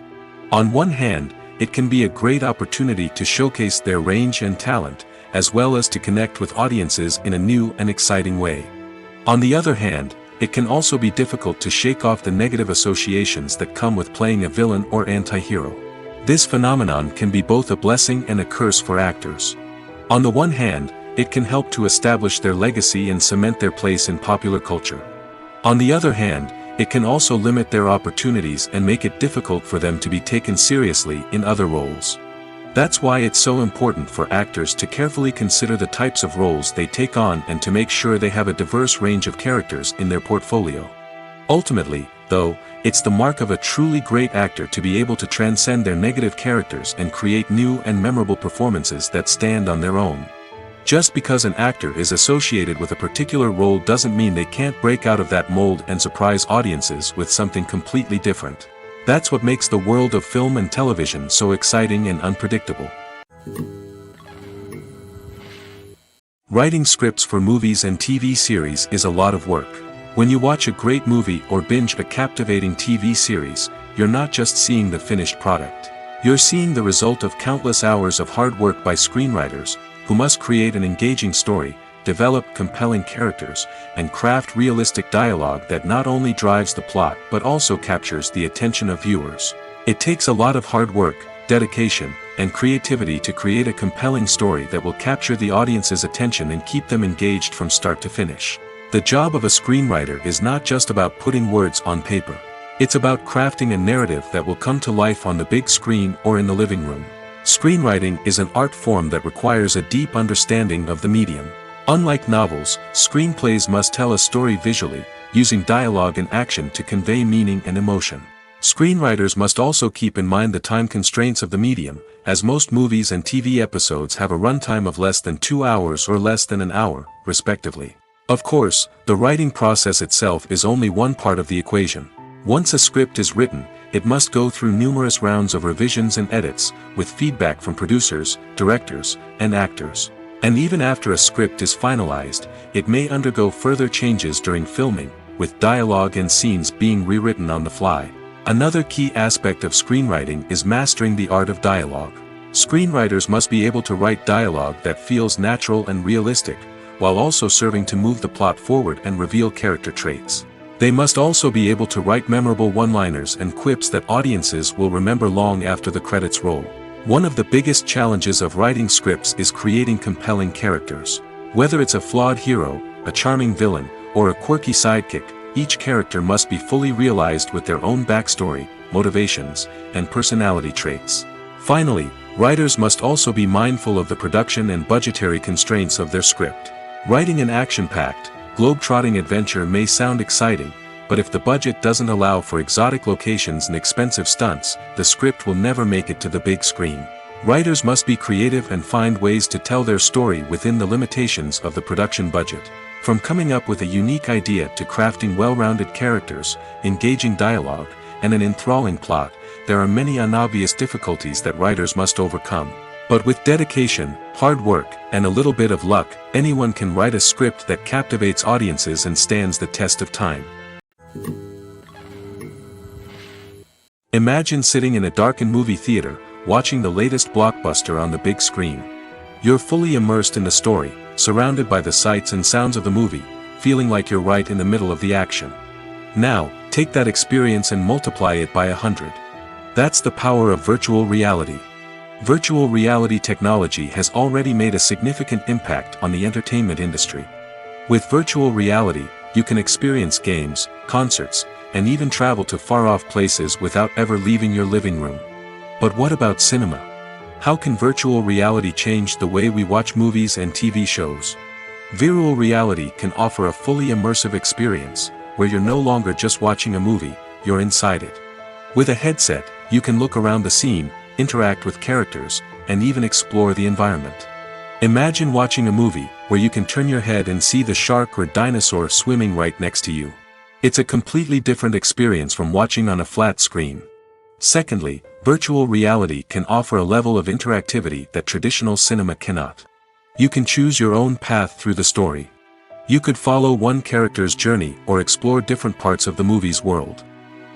A: On one hand, it can be a great opportunity to showcase their range and talent, as well as to connect with audiences in a new and exciting way. On the other hand, it can also be difficult to shake off the negative associations that come with playing a villain or anti-hero. This phenomenon can be both a blessing and a curse for actors. On the one hand, it can help to establish their legacy and cement their place in popular culture. On the other hand, it can also limit their opportunities and make it difficult for them to be taken seriously in other roles. That's why it's so important for actors to carefully consider the types of roles they take on and to make sure they have a diverse range of characters in their portfolio. Ultimately, though, it's the mark of a truly great actor to be able to transcend their negative characters and create new and memorable performances that stand on their own. Just because an actor is associated with a particular role doesn't mean they can't break out of that mold and surprise audiences with something completely different. That's what makes the world of film and television so exciting and unpredictable. Writing scripts for movies and TV series is a lot of work. When you watch a great movie or binge a captivating TV series, you're not just seeing the finished product. You're seeing the result of countless hours of hard work by screenwriters, who must create an engaging story, develop compelling characters, and craft realistic dialogue that not only drives the plot but also captures the attention of viewers. It takes a lot of hard work, dedication, and creativity to create a compelling story that will capture the audience's attention and keep them engaged from start to finish. The job of a screenwriter is not just about putting words on paper. It's about crafting a narrative that will come to life on the big screen or in the living room. Screenwriting is an art form that requires a deep understanding of the medium. Unlike novels, screenplays must tell a story visually, using dialogue and action to convey meaning and emotion. Screenwriters must also keep in mind the time constraints of the medium, as most movies and TV episodes have a runtime of less than 2 hours or less than an hour, respectively. Of course, the writing process itself is only one part of the equation. Once a script is written, it must go through numerous rounds of revisions and edits, with feedback from producers, directors, and actors. And even after a script is finalized, it may undergo further changes during filming, with dialogue and scenes being rewritten on the fly. Another key aspect of screenwriting is mastering the art of dialogue. Screenwriters must be able to write dialogue that feels natural and realistic, while also serving to move the plot forward and reveal character traits. They must also be able to write memorable one-liners and quips that audiences will remember long after the credits roll. One of the biggest challenges of writing scripts is creating compelling characters. Whether it's a flawed hero, a charming villain, or a quirky sidekick, each character must be fully realized with their own backstory, motivations, and personality traits. Finally, writers must also be mindful of the production and budgetary constraints of their script. Writing an action-packed, globe-trotting adventure may sound exciting, but if the budget doesn't allow for exotic locations and expensive stunts, the script will never make it to the big screen. Writers must be creative and find ways to tell their story within the limitations of the production budget. From coming up with a unique idea to crafting well-rounded characters, engaging dialogue, and an enthralling plot, there are many unobvious difficulties that writers must overcome. But with dedication, hard work, and a little bit of luck, anyone can write a script that captivates audiences and stands the test of time. Imagine sitting in a darkened movie theater, watching the latest blockbuster on the big screen. You're fully immersed in the story, surrounded by the sights and sounds of the movie, feeling like you're right in the middle of the action. Now, take that experience and multiply it by 100. That's the power of virtual reality. Virtual reality technology has already made a significant impact on the entertainment industry. With virtual reality, you can experience games, concerts, and even travel to far-off places without ever leaving your living room. But what about cinema? How can virtual reality change the way we watch movies and TV shows? Virtual reality can offer a fully immersive experience, where you're no longer just watching a movie, you're inside it. With a headset, you can look around the scene, interact with characters, and even explore the environment. Imagine watching a movie, where you can turn your head and see the shark or dinosaur swimming right next to you. It's a completely different experience from watching on a flat screen. Secondly, virtual reality can offer a level of interactivity that traditional cinema cannot. You can choose your own path through the story. You could follow one character's journey or explore different parts of the movie's world.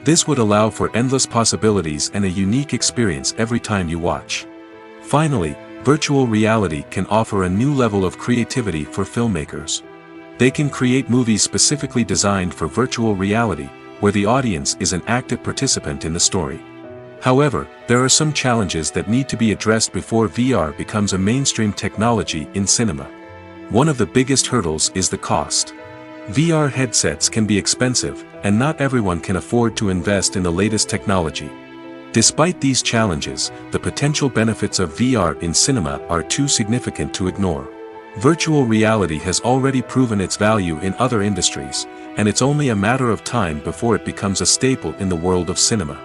A: This would allow for endless possibilities and a unique experience every time you watch. Finally, virtual reality can offer a new level of creativity for filmmakers. They can create movies specifically designed for virtual reality, where the audience is an active participant in the story. However, there are some challenges that need to be addressed before VR becomes a mainstream technology in cinema. One of the biggest hurdles is the cost. VR headsets can be expensive, and not everyone can afford to invest in the latest technology. Despite these challenges, the potential benefits of VR in cinema are too significant to ignore. Virtual reality has already proven its value in other industries, and it's only a matter of time before it becomes a staple in the world of cinema.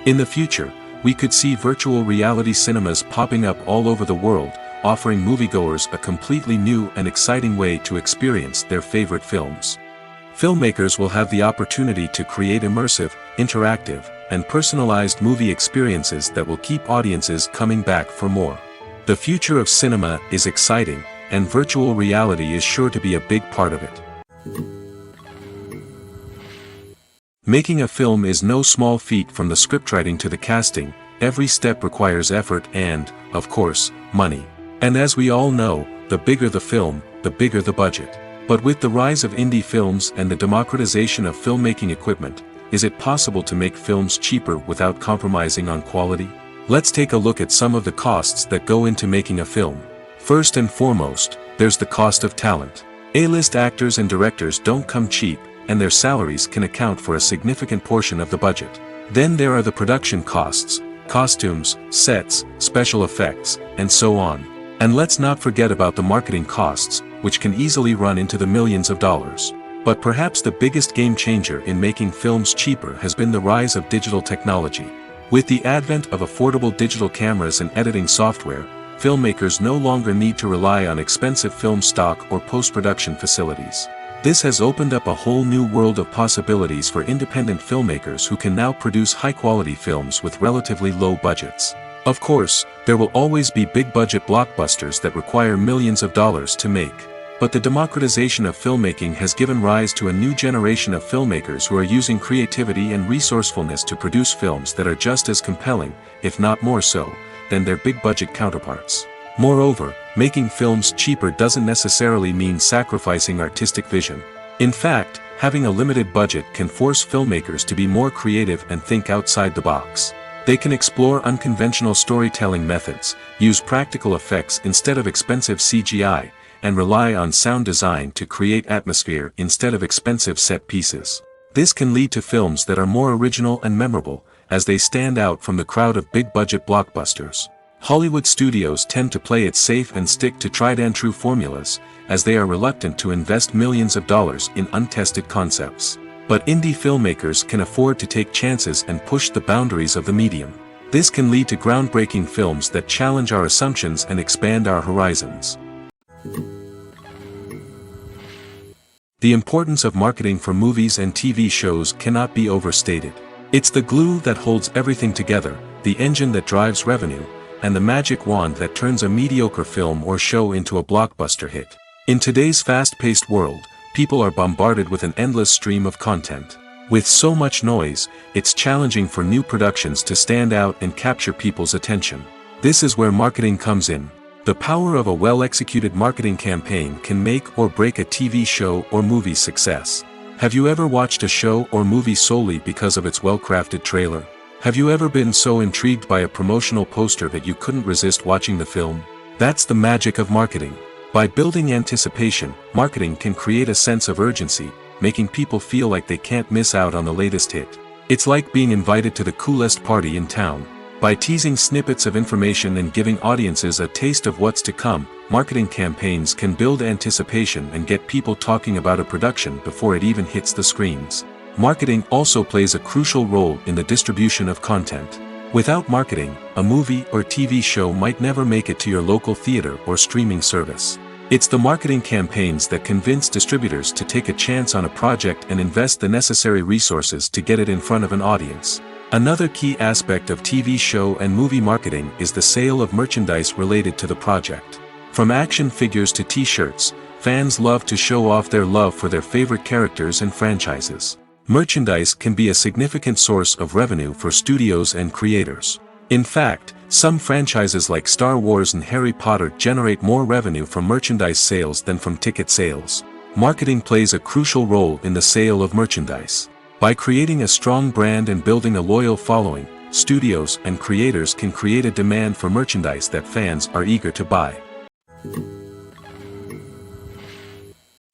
A: In the future, we could see virtual reality cinemas popping up all over the world, offering moviegoers a completely new and exciting way to experience their favorite films. Filmmakers will have the opportunity to create immersive, interactive, and personalized movie experiences that will keep audiences coming back for more. The future of cinema is exciting, and virtual reality is sure to be a big part of it. Making a film is no small feat. From the scriptwriting to the casting, every step requires effort and, of course, money. And as we all know, the bigger the film, the bigger the budget. But with the rise of indie films and the democratization of filmmaking equipment, is it possible to make films cheaper without compromising on quality? Let's take a look at some of the costs that go into making a film. First and foremost, there's the cost of talent. A-list actors and directors don't come cheap, and their salaries can account for a significant portion of the budget. Then there are the production costs, costumes, sets, special effects, and so on. And let's not forget about the marketing costs, which can easily run into the millions of dollars. But perhaps the biggest game changer in making films cheaper has been the rise of digital technology. With the advent of affordable digital cameras and editing software, filmmakers no longer need to rely on expensive film stock or post-production facilities. This has opened up a whole new world of possibilities for independent filmmakers who can now produce high-quality films with relatively low budgets. Of course, there will always be big-budget blockbusters that require millions of dollars to make. But the democratization of filmmaking has given rise to a new generation of filmmakers who are using creativity and resourcefulness to produce films that are just as compelling, if not more so, than their big-budget counterparts. Moreover, making films cheaper doesn't necessarily mean sacrificing artistic vision. In fact, having a limited budget can force filmmakers to be more creative and think outside the box. They can explore unconventional storytelling methods, use practical effects instead of expensive CGI, and rely on sound design to create atmosphere instead of expensive set pieces. This can lead to films that are more original and memorable, as they stand out from the crowd of big-budget blockbusters. Hollywood studios tend to play it safe and stick to tried-and-true formulas, as they are reluctant to invest millions of dollars in untested concepts. But indie filmmakers can afford to take chances and push the boundaries of the medium. This can lead to groundbreaking films that challenge our assumptions and expand our horizons. The importance of marketing for movies and TV shows cannot be overstated. It's the glue that holds everything together, the engine that drives revenue, and the magic wand that turns a mediocre film or show into a blockbuster hit. In today's fast-paced world, people are bombarded with an endless stream of content. With so much noise, it's challenging for new productions to stand out and capture people's attention. This is where marketing comes in. The power of a well-executed marketing campaign can make or break a TV show or movie's success. Have you ever watched a show or movie solely because of its well-crafted trailer? Have you ever been so intrigued by a promotional poster that you couldn't resist watching the film? That's the magic of marketing. By building anticipation, marketing can create a sense of urgency, making people feel like they can't miss out on the latest hit. It's like being invited to the coolest party in town. By teasing snippets of information and giving audiences a taste of what's to come, marketing campaigns can build anticipation and get people talking about a production before it even hits the screens. Marketing also plays a crucial role in the distribution of content. Without marketing, a movie or TV show might never make it to your local theater or streaming service. It's the marketing campaigns that convince distributors to take a chance on a project and invest the necessary resources to get it in front of an audience. Another key aspect of TV show and movie marketing is the sale of merchandise related to the project. From action figures to t-shirts, fans love to show off their love for their favorite characters and franchises. Merchandise can be a significant source of revenue for studios and creators. In fact, some franchises like Star Wars and Harry Potter generate more revenue from merchandise sales than from ticket sales. Marketing plays a crucial role in the sale of merchandise. By creating a strong brand and building a loyal following, studios and creators can create a demand for merchandise that fans are eager to buy.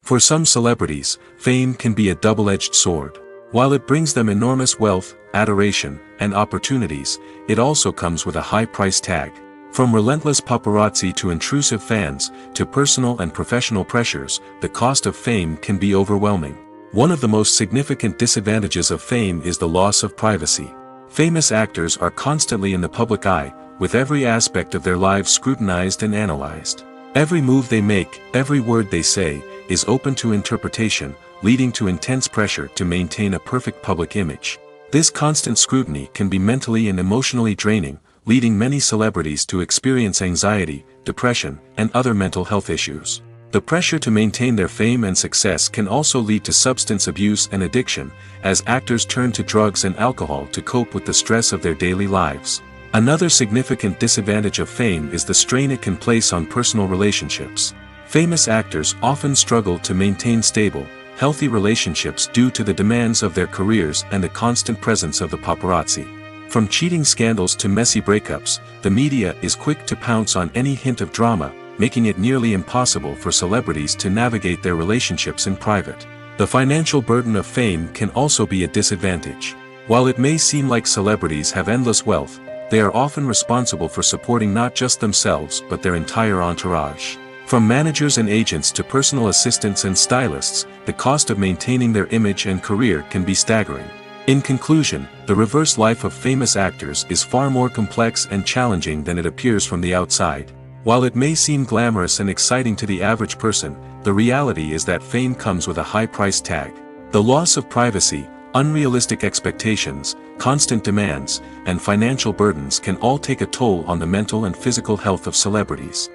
A: For some celebrities, fame can be a double-edged sword. While it brings them enormous wealth, adoration, and opportunities, it also comes with a high price tag. From relentless paparazzi to intrusive fans, to personal and professional pressures, the cost of fame can be overwhelming. One of the most significant disadvantages of fame is the loss of privacy. Famous actors are constantly in the public eye, with every aspect of their lives scrutinized and analyzed. Every move they make, every word they say, is open to interpretation, leading to intense pressure to maintain a perfect public image. This constant scrutiny can be mentally and emotionally draining, leading many celebrities to experience anxiety, depression, and other mental health issues. The pressure to maintain their fame and success can also lead to substance abuse and addiction, as actors turn to drugs and alcohol to cope with the stress of their daily lives. Another significant disadvantage of fame is the strain it can place on personal relationships. Famous actors often struggle to maintain stable, healthy relationships due to the demands of their careers and the constant presence of the paparazzi. From cheating scandals to messy breakups, the media is quick to pounce on any hint of drama, making it nearly impossible for celebrities to navigate their relationships in private. The financial burden of fame can also be a disadvantage. While it may seem like celebrities have endless wealth, they are often responsible for supporting not just themselves but their entire entourage. From managers and agents to personal assistants and stylists, the cost of maintaining their image and career can be staggering. In conclusion, the reverse life of famous actors is far more complex and challenging than it appears from the outside. While it may seem glamorous and exciting to the average person, the reality is that fame comes with a high price tag. The loss of privacy, unrealistic expectations, constant demands, and financial burdens can all take a toll on the mental and physical health of celebrities.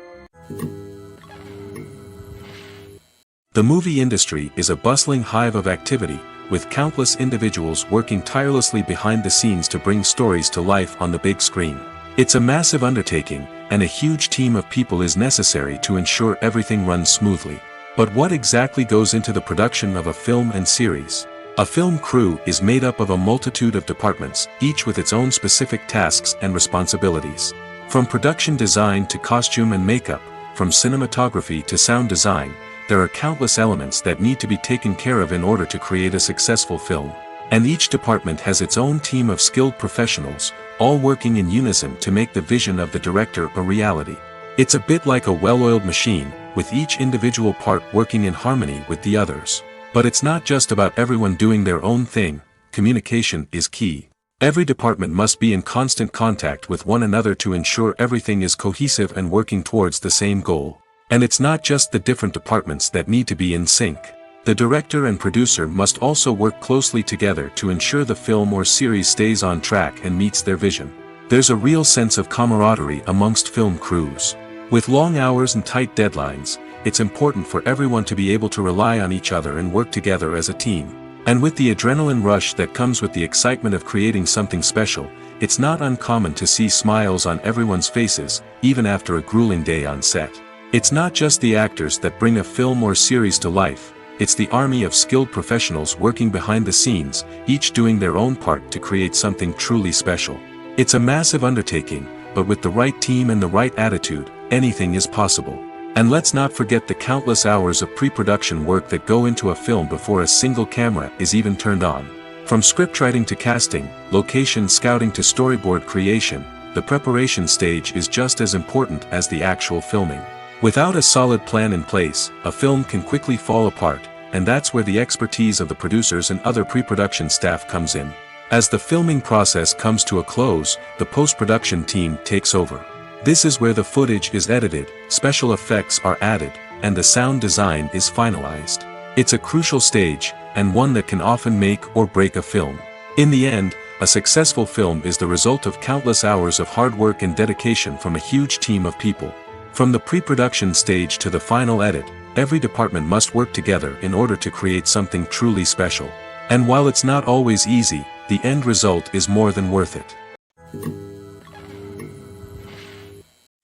A: The movie industry is a bustling hive of activity, with countless individuals working tirelessly behind the scenes to bring stories to life on the big screen. It's a massive undertaking, and a huge team of people is necessary to ensure everything runs smoothly. But what exactly goes into the production of a film and series? A film crew is made up of a multitude of departments, each with its own specific tasks and responsibilities. From production design to costume and makeup, from cinematography to sound design, there are countless elements that need to be taken care of in order to create a successful film. And each department has its own team of skilled professionals, all working in unison to make the vision of the director a reality. It's a bit like a well-oiled machine, with each individual part working in harmony with the others. But it's not just about everyone doing their own thing. Communication is key. Every department must be in constant contact with one another to ensure everything is cohesive and working towards the same goal. And it's not just the different departments that need to be in sync. The director and producer must also work closely together to ensure the film or series stays on track and meets their vision. There's a real sense of camaraderie amongst film crews. With long hours and tight deadlines, it's important for everyone to be able to rely on each other and work together as a team. And with the adrenaline rush that comes with the excitement of creating something special, it's not uncommon to see smiles on everyone's faces, even after a grueling day on set. It's not just the actors that bring a film or series to life, it's the army of skilled professionals working behind the scenes, each doing their own part to create something truly special. It's a massive undertaking, but with the right team and the right attitude, anything is possible. And let's not forget the countless hours of pre-production work that go into a film before a single camera is even turned on. From scriptwriting to casting, location scouting to storyboard creation, the preparation stage is just as important as the actual filming. Without a solid plan in place, a film can quickly fall apart, and that's where the expertise of the producers and other pre-production staff comes in. As the filming process comes to a close, the post-production team takes over. This is where the footage is edited, special effects are added, and the sound design is finalized. It's a crucial stage, and one that can often make or break a film. In the end, a successful film is the result of countless hours of hard work and dedication from a huge team of people. From the pre-production stage to the final edit, every department must work together in order to create something truly special. And while it's not always easy, the end result is more than worth it.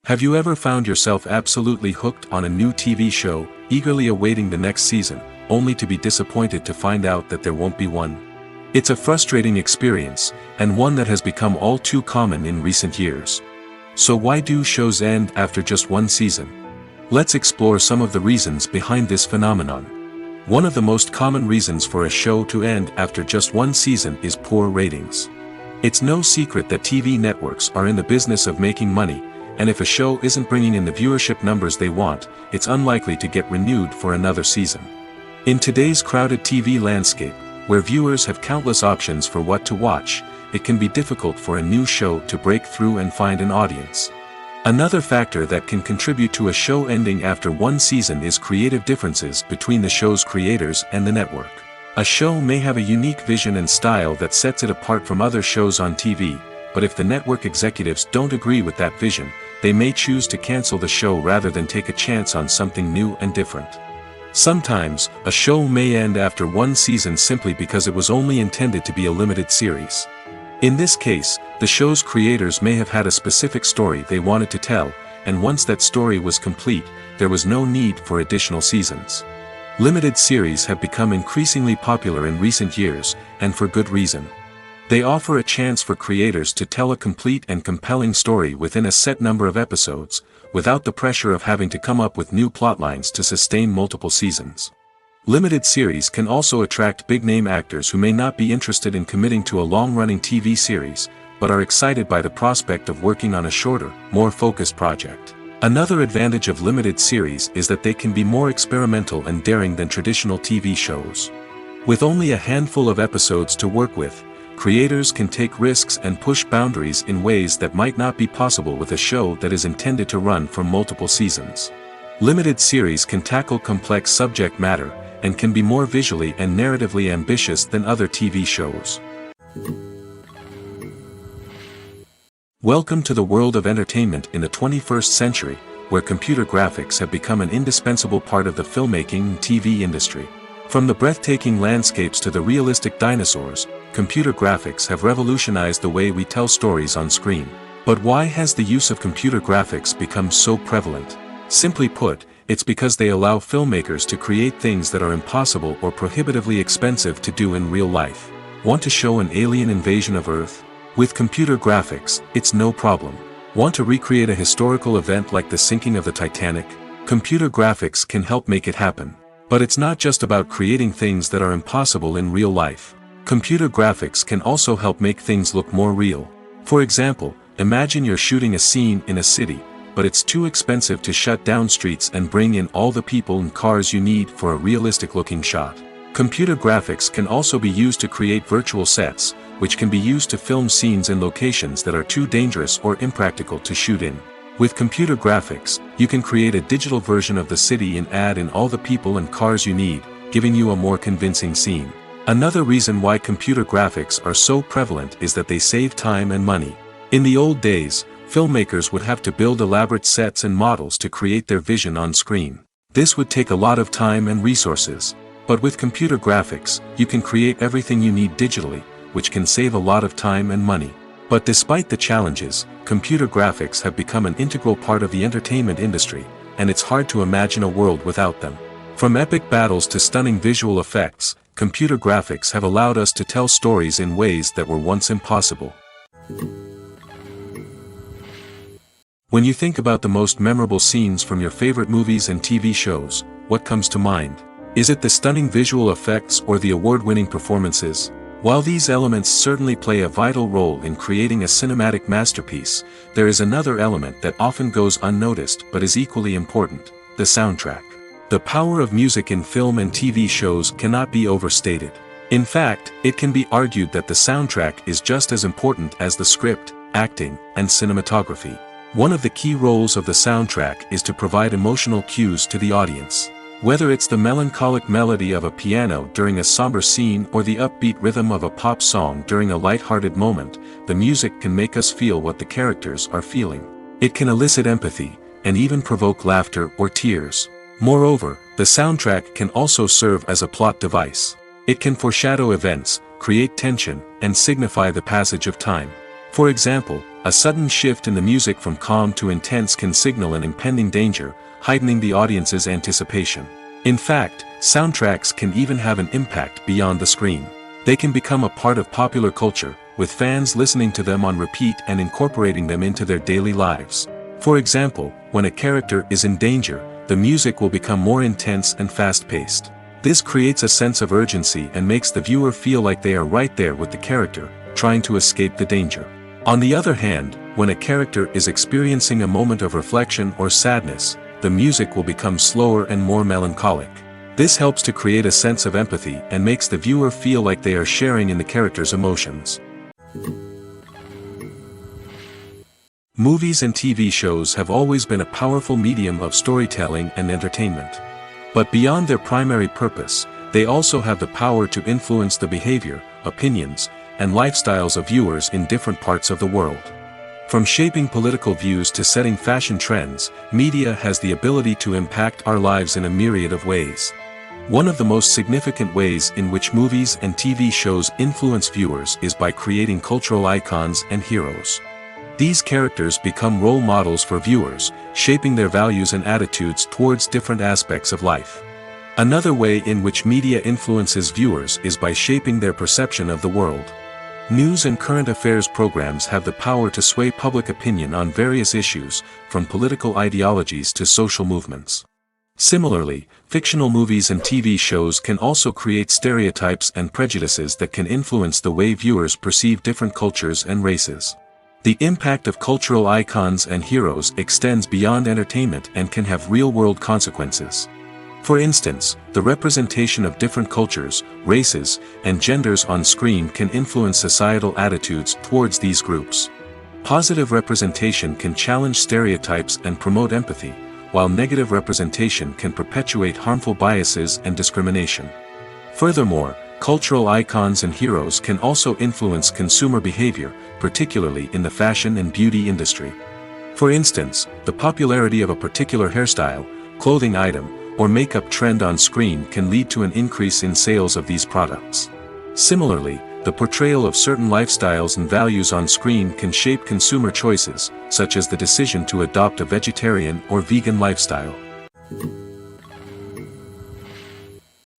A: Have you ever found yourself absolutely hooked on a new TV show, eagerly awaiting the next season, only to be disappointed to find out that there won't be one? It's a frustrating experience, and one that has become all too common in recent years. So why do shows end after just one season? Let's explore some of the reasons behind this phenomenon. One of the most common reasons for a show to end after just one season is poor ratings. It's no secret that TV networks are in the business of making money, and if a show isn't bringing in the viewership numbers they want, it's unlikely to get renewed for another season. In today's crowded TV landscape, where viewers have countless options for what to watch, it can be difficult for a new show to break through and find an audience. Another factor that can contribute to a show ending after one season is creative differences between the show's creators and the network. A show may have a unique vision and style that sets it apart from other shows on TV, but if the network executives don't agree with that vision, they may choose to cancel the show rather than take a chance on something new and different. Sometimes, a show may end after one season simply because it was only intended to be a limited series. In this case, the show's creators may have had a specific story they wanted to tell, and once that story was complete, there was no need for additional seasons. Limited series have become increasingly popular in recent years, and for good reason. They offer a chance for creators to tell a complete and compelling story within a set number of episodes, without the pressure of having to come up with new plotlines to sustain multiple seasons. Limited series can also attract big-name actors who may not be interested in committing to a long-running TV series, but are excited by the prospect of working on a shorter, more focused project. Another advantage of limited series is that they can be more experimental and daring than traditional TV shows. With only a handful of episodes to work with, creators can take risks and push boundaries in ways that might not be possible with a show that is intended to run for multiple seasons. Limited series can tackle complex subject matter, and can be more visually and narratively ambitious than other TV shows. Welcome to the world of entertainment in the 21st century, where computer graphics have become an indispensable part of the filmmaking and TV industry. From the breathtaking landscapes to the realistic dinosaurs, computer graphics have revolutionized the way we tell stories on screen. But why has the use of computer graphics become so prevalent? Simply put, it's because they allow filmmakers to create things that are impossible or prohibitively expensive to do in real life. Want to show an alien invasion of Earth? With computer graphics, it's no problem. Want to recreate a historical event like the sinking of the Titanic? Computer graphics can help make it happen. But it's not just about creating things that are impossible in real life. Computer graphics can also help make things look more real. For example, imagine you're shooting a scene in a city, but it's too expensive to shut down streets and bring in all the people and cars you need for a realistic-looking shot. Computer graphics can also be used to create virtual sets, which can be used to film scenes in locations that are too dangerous or impractical to shoot in. With computer graphics, you can create a digital version of the city and add in all the people and cars you need, giving you a more convincing scene. Another reason why computer graphics are so prevalent is that they save time and money. In the old days, filmmakers would have to build elaborate sets and models to create their vision on screen. This would take a lot of time and resources. But with computer graphics, you can create everything you need digitally, which can save a lot of time and money. But despite the challenges, computer graphics have become an integral part of the entertainment industry, and it's hard to imagine a world without them. From epic battles to stunning visual effects, computer graphics have allowed us to tell stories in ways that were once impossible. When you think about the most memorable scenes from your favorite movies and TV shows, what comes to mind? Is it the stunning visual effects or the award-winning performances? While these elements certainly play a vital role in creating a cinematic masterpiece, there is another element that often goes unnoticed but is equally important: the soundtrack. The power of music in film and TV shows cannot be overstated. In fact, it can be argued that the soundtrack is just as important as the script, acting, and cinematography. One of the key roles of the soundtrack is to provide emotional cues to the audience. Whether it's the melancholic melody of a piano during a somber scene or the upbeat rhythm of a pop song during a light-hearted moment, the music can make us feel what the characters are feeling. It can elicit empathy, and even provoke laughter or tears. Moreover, the soundtrack can also serve as a plot device. It can foreshadow events, create tension, and signify the passage of time. For example, a sudden shift in the music from calm to intense can signal an impending danger, heightening the audience's anticipation. In fact, soundtracks can even have an impact beyond the screen. They can become a part of popular culture, with fans listening to them on repeat and incorporating them into their daily lives. For example, when a character is in danger, the music will become more intense and fast-paced. This creates a sense of urgency and makes the viewer feel like they are right there with the character, trying to escape the danger. On the other hand, when a character is experiencing a moment of reflection or sadness, the music will become slower and more melancholic. This helps to create a sense of empathy and makes the viewer feel like they are sharing in the character's emotions. Movies and TV shows have always been a powerful medium of storytelling and entertainment. But beyond their primary purpose, they also have the power to influence the behavior, opinions, and lifestyles of viewers in different parts of the world. From shaping political views to setting fashion trends, media has the ability to impact our lives in a myriad of ways. One of the most significant ways in which movies and TV shows influence viewers is by creating cultural icons and heroes. These characters become role models for viewers, shaping their values and attitudes towards different aspects of life. Another way in which media influences viewers is by shaping their perception of the world. News and current affairs programs have the power to sway public opinion on various issues, from political ideologies to social movements. Similarly, fictional movies and TV shows can also create stereotypes and prejudices that can influence the way viewers perceive different cultures and races. The impact of cultural icons and heroes extends beyond entertainment and can have real-world consequences. For instance, the representation of different cultures, races, and genders on screen can influence societal attitudes towards these groups. Positive representation can challenge stereotypes and promote empathy, while negative representation can perpetuate harmful biases and discrimination. Furthermore, cultural icons and heroes can also influence consumer behavior, particularly in the fashion and beauty industry. For instance, the popularity of a particular hairstyle, clothing item, or makeup trend on screen can lead to an increase in sales of these products. Similarly, the portrayal of certain lifestyles and values on screen can shape consumer choices, such as the decision to adopt a vegetarian or vegan lifestyle.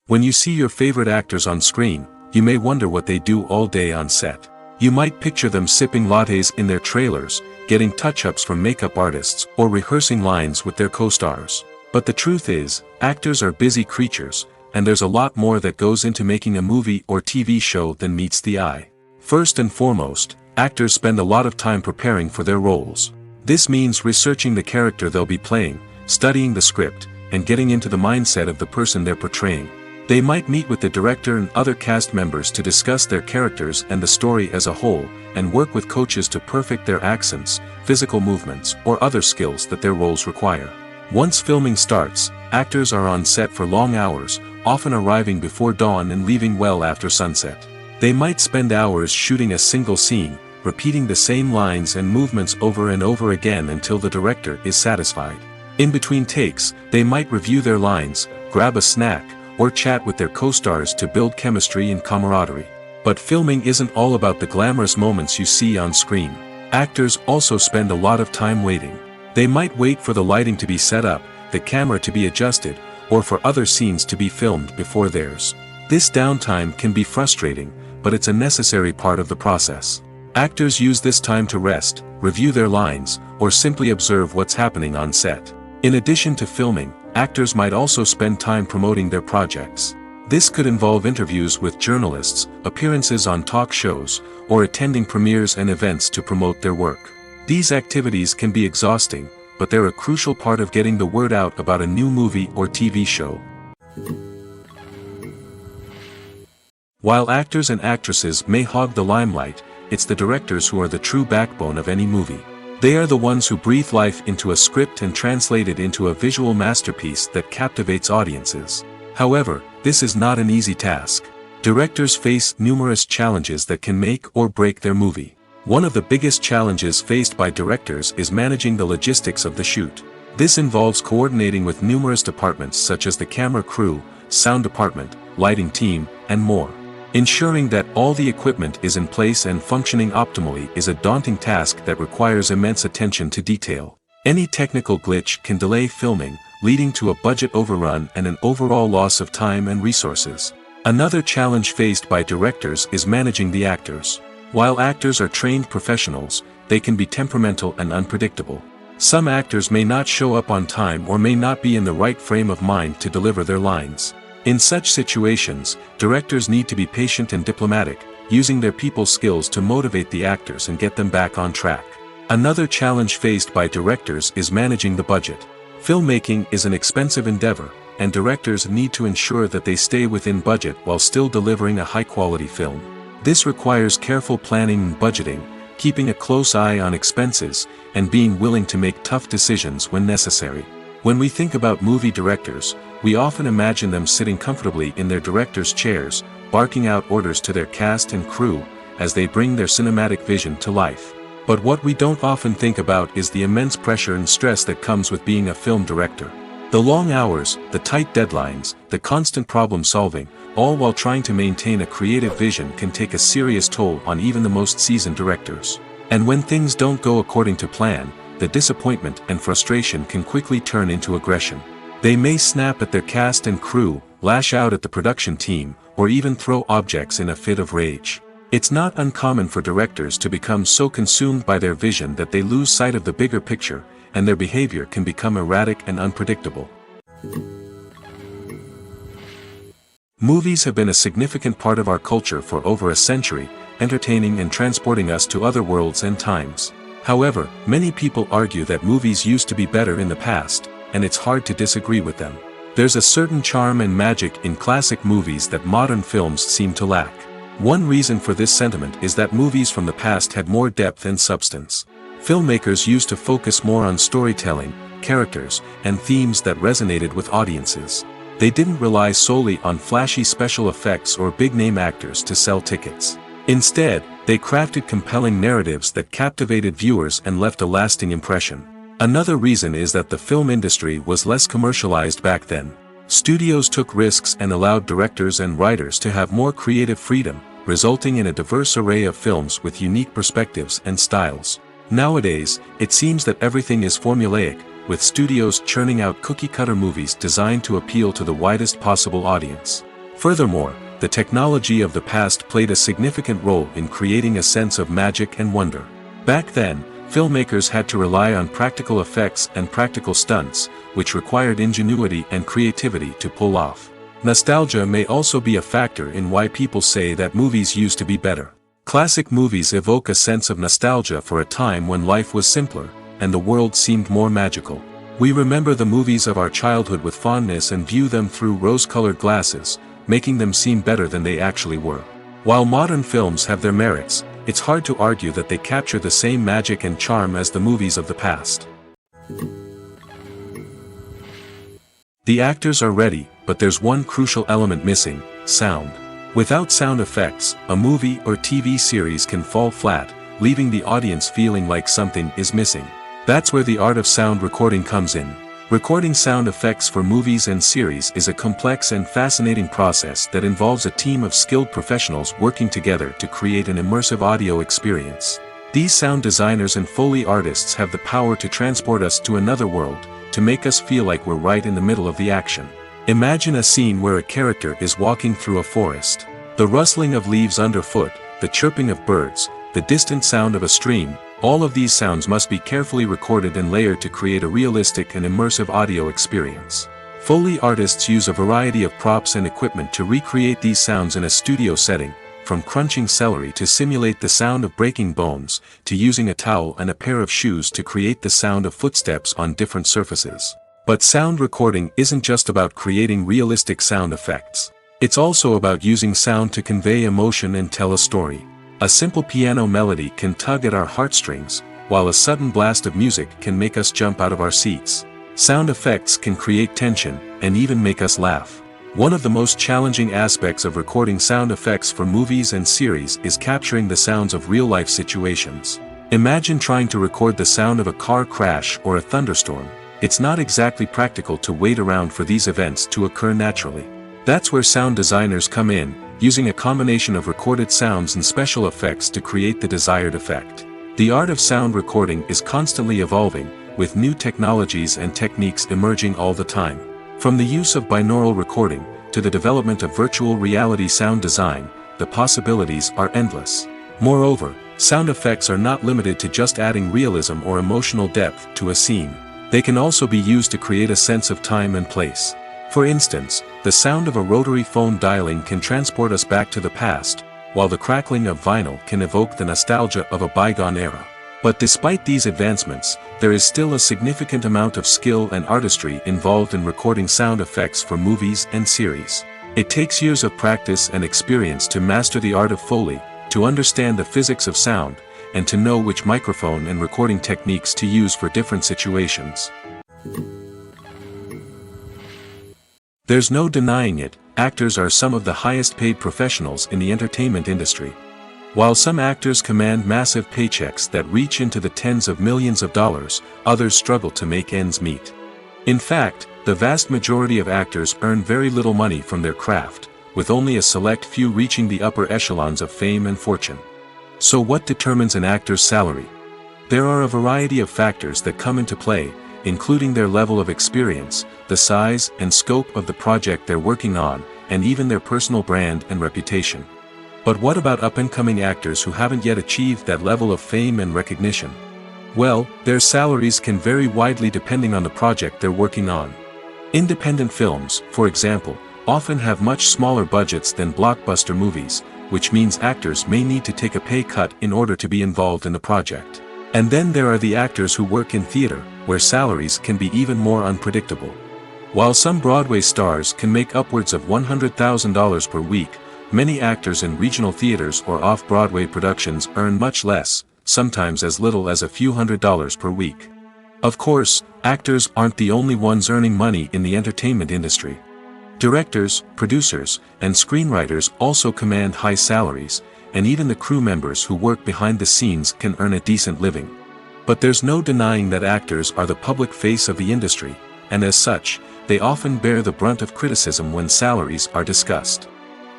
A: When you see your favorite actors on screen, you may wonder what they do all day on set. You might picture them sipping lattes in their trailers, getting touch-ups from makeup artists, or rehearsing lines with their co-stars. But the truth is, actors are busy creatures, and there's a lot more that goes into making a movie or TV show than meets the eye. First and foremost, actors spend a lot of time preparing for their roles. This means researching the character they'll be playing, studying the script, and getting into the mindset of the person they're portraying. They might meet with the director and other cast members to discuss their characters and the story as a whole, and work with coaches to perfect their accents, physical movements, or other skills that their roles require. Once filming starts, actors are on set for long hours, often arriving before dawn and leaving well after sunset. They might spend hours shooting a single scene, repeating the same lines and movements over and over again until the director is satisfied. In between takes, they might review their lines, grab a snack, or chat with their co-stars to build chemistry and camaraderie. But filming isn't all about the glamorous moments you see on screen. Actors also spend a lot of time waiting. They might wait for the lighting to be set up, the camera to be adjusted, or for other scenes to be filmed before theirs. This downtime can be frustrating, but it's a necessary part of the process. Actors use this time to rest, review their lines, or simply observe what's happening on set. In addition to filming, actors might also spend time promoting their projects. This could involve interviews with journalists, appearances on talk shows, or attending premieres and events to promote their work. These activities can be exhausting, but they're a crucial part of getting the word out about a new movie or TV show. While actors and actresses may hog the limelight, it's the directors who are the true backbone of any movie. They are the ones who breathe life into a script and translate it into a visual masterpiece that captivates audiences. However, this is not an easy task. Directors face numerous challenges that can make or break their movie. One of the biggest challenges faced by directors is managing the logistics of the shoot. This involves coordinating with numerous departments such as the camera crew, sound department, lighting team, and more. Ensuring that all the equipment is in place and functioning optimally is a daunting task that requires immense attention to detail. Any technical glitch can delay filming, leading to a budget overrun and an overall loss of time and resources. Another challenge faced by directors is managing the actors. While actors are trained professionals, they can be temperamental and unpredictable. Some actors may not show up on time or may not be in the right frame of mind to deliver their lines. In such situations, directors need to be patient and diplomatic, using their people skills to motivate the actors and get them back on track. Another challenge faced by directors is managing the budget. Filmmaking is an expensive endeavor, and directors need to ensure that they stay within budget while still delivering a high-quality film. This requires careful planning and budgeting, keeping a close eye on expenses, and being willing to make tough decisions when necessary. When we think about movie directors, we often imagine them sitting comfortably in their director's chairs, barking out orders to their cast and crew, as they bring their cinematic vision to life. But what we don't often think about is the immense pressure and stress that comes with being a film director. The long hours, the tight deadlines, the constant problem solving, all while trying to maintain a creative vision can take a serious toll on even the most seasoned directors. And when things don't go according to plan, the disappointment and frustration can quickly turn into aggression. They may snap at their cast and crew, lash out at the production team, or even throw objects in a fit of rage. It's not uncommon for directors to become so consumed by their vision that they lose sight of the bigger picture, and their behavior can become erratic and unpredictable. Movies have been a significant part of our culture for over a century, entertaining and transporting us to other worlds and times. However, many people argue that movies used to be better in the past, and it's hard to disagree with them. There's a certain charm and magic in classic movies that modern films seem to lack. One reason for this sentiment is that movies from the past had more depth and substance. Filmmakers used to focus more on storytelling, characters, and themes that resonated with audiences. They didn't rely solely on flashy special effects or big-name actors to sell tickets. Instead, they crafted compelling narratives that captivated viewers and left a lasting impression. Another reason is that the film industry was less commercialized back then. Studios took risks and allowed directors and writers to have more creative freedom, resulting in a diverse array of films with unique perspectives and styles. Nowadays, it seems that everything is formulaic, with studios churning out cookie-cutter movies designed to appeal to the widest possible audience. Furthermore, the technology of the past played a significant role in creating a sense of magic and wonder. Back then, filmmakers had to rely on practical effects and practical stunts, which required ingenuity and creativity to pull off. Nostalgia may also be a factor in why people say that movies used to be better. Classic movies evoke a sense of nostalgia for a time when life was simpler, and the world seemed more magical. We remember the movies of our childhood with fondness and view them through rose-colored glasses, making them seem better than they actually were. While modern films have their merits, it's hard to argue that they capture the same magic and charm as the movies of the past. The actors are ready, but there's one crucial element missing: sound. Without sound effects, a movie or TV series can fall flat, leaving the audience feeling like something is missing. That's where the art of sound recording comes in. Recording sound effects for movies and series is a complex and fascinating process that involves a team of skilled professionals working together to create an immersive audio experience. These sound designers and Foley artists have the power to transport us to another world, to make us feel like we're right in the middle of the action. Imagine a scene where a character is walking through a forest. The rustling of leaves underfoot, the chirping of birds, the distant sound of a stream, all of these sounds must be carefully recorded and layered to create a realistic and immersive audio experience. Foley artists use a variety of props and equipment to recreate these sounds in a studio setting, from crunching celery to simulate the sound of breaking bones, to using a towel and a pair of shoes to create the sound of footsteps on different surfaces. But sound recording isn't just about creating realistic sound effects. It's also about using sound to convey emotion and tell a story. A simple piano melody can tug at our heartstrings, while a sudden blast of music can make us jump out of our seats. Sound effects can create tension, and even make us laugh. One of the most challenging aspects of recording sound effects for movies and series is capturing the sounds of real-life situations. Imagine trying to record the sound of a car crash or a thunderstorm. It's not exactly practical to wait around for these events to occur naturally. That's where sound designers come in, using a combination of recorded sounds and special effects to create the desired effect. The art of sound recording is constantly evolving, with new technologies and techniques emerging all the time. From the use of binaural recording, to the development of virtual reality sound design, the possibilities are endless. Moreover, sound effects are not limited to just adding realism or emotional depth to a scene. They can also be used to create a sense of time and place. For instance, the sound of a rotary phone dialing can transport us back to the past, while the crackling of vinyl can evoke the nostalgia of a bygone era. But despite these advancements, there is still a significant amount of skill and artistry involved in recording sound effects for movies and series. It takes years of practice and experience to master the art of Foley, to understand the physics of sound, and to know which microphone and recording techniques to use for different situations. There's no denying it, actors are some of the highest paid professionals in the entertainment industry. While some actors command massive paychecks that reach into the tens of millions of dollars, others struggle to make ends meet. In fact, the vast majority of actors earn very little money from their craft, with only a select few reaching the upper echelons of fame and fortune. So what determines an actor's salary? There are a variety of factors that come into play, including their level of experience, the size and scope of the project they're working on, and even their personal brand and reputation. But what about up-and-coming actors who haven't yet achieved that level of fame and recognition? Well, their salaries can vary widely depending on the project they're working on. Independent films, for example, often have much smaller budgets than blockbuster movies, which means actors may need to take a pay cut in order to be involved in the project. And then there are the actors who work in theater, where salaries can be even more unpredictable. While some Broadway stars can make upwards of $100,000 per week, many actors in regional theaters or off-Broadway productions earn much less, sometimes as little as a few $100s per week. Of course, actors aren't the only ones earning money in the entertainment industry. Directors, producers, and screenwriters also command high salaries, and even the crew members who work behind the scenes can earn a decent living. But there's no denying that actors are the public face of the industry, and as such, they often bear the brunt of criticism when salaries are discussed.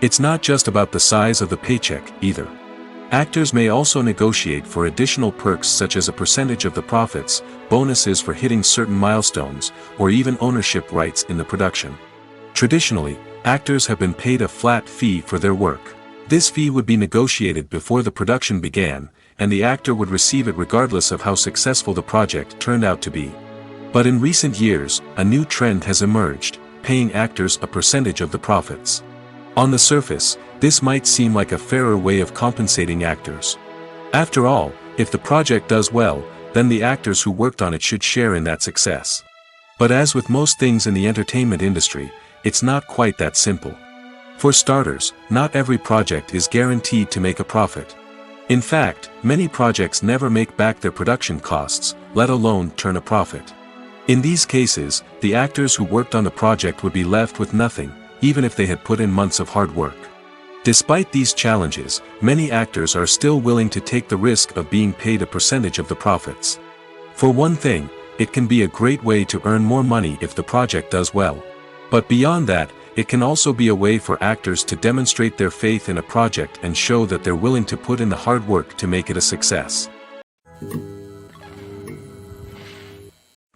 A: It's not just about the size of the paycheck, either. Actors may also negotiate for additional perks such as a percentage of the profits, bonuses for hitting certain milestones, or even ownership rights in the production. Traditionally, actors have been paid a flat fee for their work. This fee would be negotiated before the production began, and the actor would receive it regardless of how successful the project turned out to be. But in recent years, a new trend has emerged, paying actors a percentage of the profits. On the surface, this might seem like a fairer way of compensating actors. After all, if the project does well, then the actors who worked on it should share in that success. But as with most things in the entertainment industry, it's not quite that simple. For starters, not every project is guaranteed to make a profit. In fact, many projects never make back their production costs, let alone turn a profit. In these cases, the actors who worked on the project would be left with nothing, even if they had put in months of hard work. Despite these challenges, many actors are still willing to take the risk of being paid a percentage of the profits. For one thing, it can be a great way to earn more money if the project does well. But beyond that, it can also be a way for actors to demonstrate their faith in a project and show that they're willing to put in the hard work to make it a success.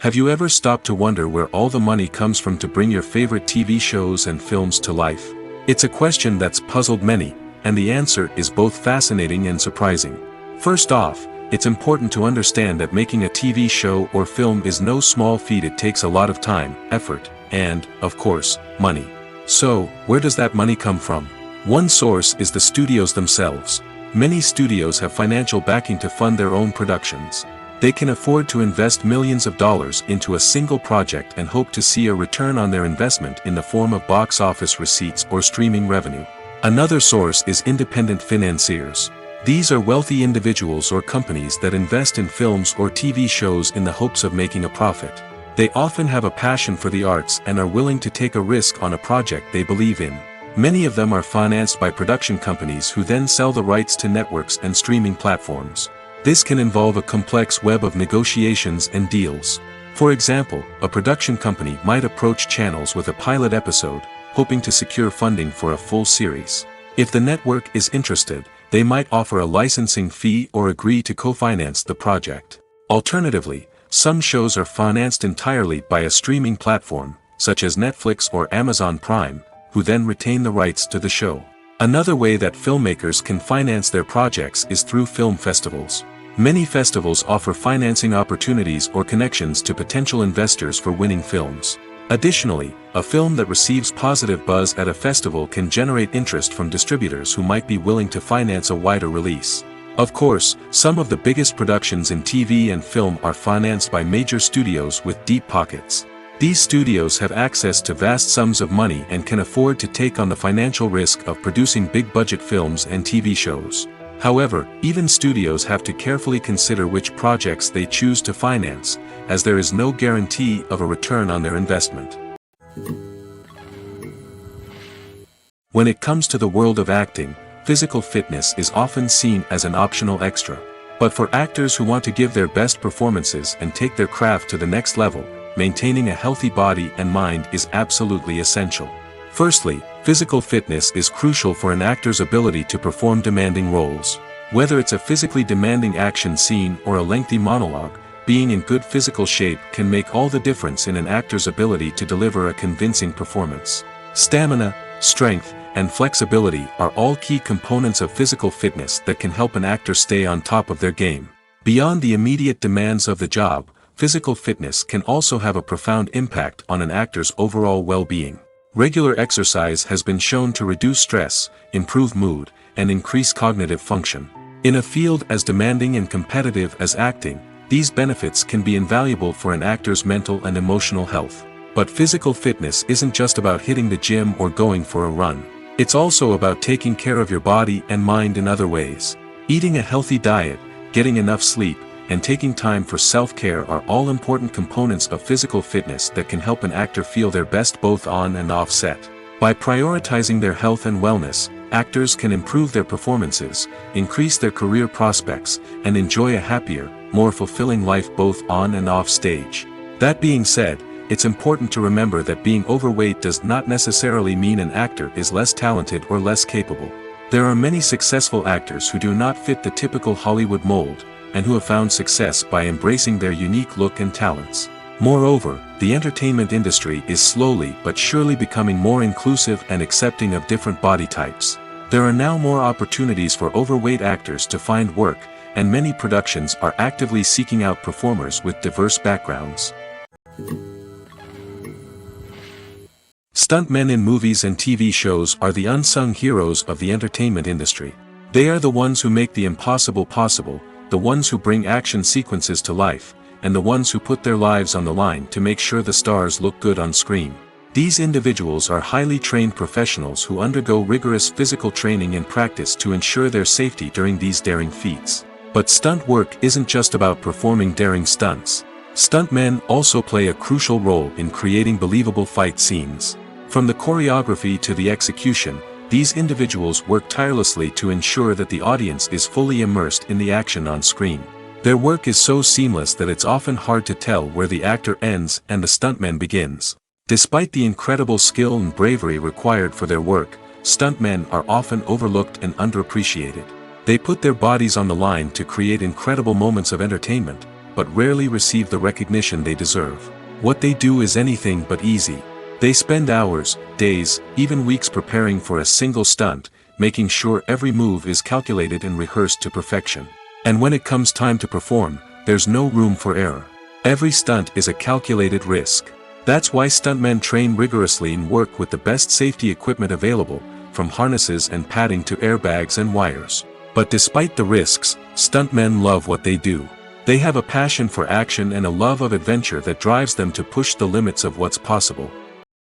A: Have you ever stopped to wonder where all the money comes from to bring your favorite TV shows and films to life? It's a question that's puzzled many, and the answer is both fascinating and surprising. First off, it's important to understand that making a TV show or film is no small feat. It takes a lot of time, effort, and, of course, money. So, where does that money come from? One source is the studios themselves. Many studios have financial backing to fund their own productions. They can afford to invest millions of dollars into a single project and hope to see a return on their investment in the form of box office receipts or streaming revenue. Another source is independent financiers. These are wealthy individuals or companies that invest in films or TV shows in the hopes of making a profit. They often have a passion for the arts and are willing to take a risk on a project they believe in. Many of them are financed by production companies who then sell the rights to networks and streaming platforms. This can involve a complex web of negotiations and deals. For example, a production company might approach channels with a pilot episode, hoping to secure funding for a full series. If the network is interested, they might offer a licensing fee or agree to co-finance the project. Alternatively, some shows are financed entirely by a streaming platform, such as Netflix or Amazon Prime, who then retain the rights to the show. Another way that filmmakers can finance their projects is through film festivals. Many festivals offer financing opportunities or connections to potential investors for winning films. Additionally, a film that receives positive buzz at a festival can generate interest from distributors who might be willing to finance a wider release. Of course, some of the biggest productions in TV and film are financed by major studios with deep pockets. These studios have access to vast sums of money and can afford to take on the financial risk of producing big-budget films and TV shows. However, even studios have to carefully consider which projects they choose to finance, as there is no guarantee of a return on their investment. When it comes to the world of acting, physical fitness is often seen as an optional extra. But for actors who want to give their best performances and take their craft to the next level, maintaining a healthy body and mind is absolutely essential. Firstly, physical fitness is crucial for an actor's ability to perform demanding roles. Whether it's a physically demanding action scene or a lengthy monologue, being in good physical shape can make all the difference in an actor's ability to deliver a convincing performance. Stamina, strength, and flexibility are all key components of physical fitness that can help an actor stay on top of their game. Beyond the immediate demands of the job, physical fitness can also have a profound impact on an actor's overall well-being. Regular exercise has been shown to reduce stress, improve mood, and increase cognitive function. In a field as demanding and competitive as acting, these benefits can be invaluable for an actor's mental and emotional health. But physical fitness isn't just about hitting the gym or going for a run. It's also about taking care of your body and mind in other ways. Eating a healthy diet, getting enough sleep, and taking time for self-care are all important components of physical fitness that can help an actor feel their best both on and off set. By prioritizing their health and wellness, actors can improve their performances, increase their career prospects, and enjoy a happier, more fulfilling life both on and off stage. That being said, it's important to remember that being overweight does not necessarily mean an actor is less talented or less capable. There are many successful actors who do not fit the typical Hollywood mold, and who have found success by embracing their unique look and talents. Moreover, the entertainment industry is slowly but surely becoming more inclusive and accepting of different body types. There are now more opportunities for overweight actors to find work, and many productions are actively seeking out performers with diverse backgrounds. Stuntmen in movies and TV shows are the unsung heroes of the entertainment industry. They are the ones who make the impossible possible, the ones who bring action sequences to life, and the ones who put their lives on the line to make sure the stars look good on screen. These individuals are highly trained professionals who undergo rigorous physical training and practice to ensure their safety during these daring feats. But stunt work isn't just about performing daring stunts. Stuntmen also play a crucial role in creating believable fight scenes. From the choreography to the execution, these individuals work tirelessly to ensure that the audience is fully immersed in the action on screen. Their work is so seamless that it's often hard to tell where the actor ends and the stuntman begins. Despite the incredible skill and bravery required for their work, stuntmen are often overlooked and underappreciated. They put their bodies on the line to create incredible moments of entertainment, but rarely receive the recognition they deserve. What they do is anything but easy. They spend hours, days, even weeks preparing for a single stunt, making sure every move is calculated and rehearsed to perfection. And when it comes time to perform, there's no room for error. Every stunt is a calculated risk. That's why stuntmen train rigorously and work with the best safety equipment available, from harnesses and padding to airbags and wires. But despite the risks, stuntmen love what they do. They have a passion for action and a love of adventure that drives them to push the limits of what's possible.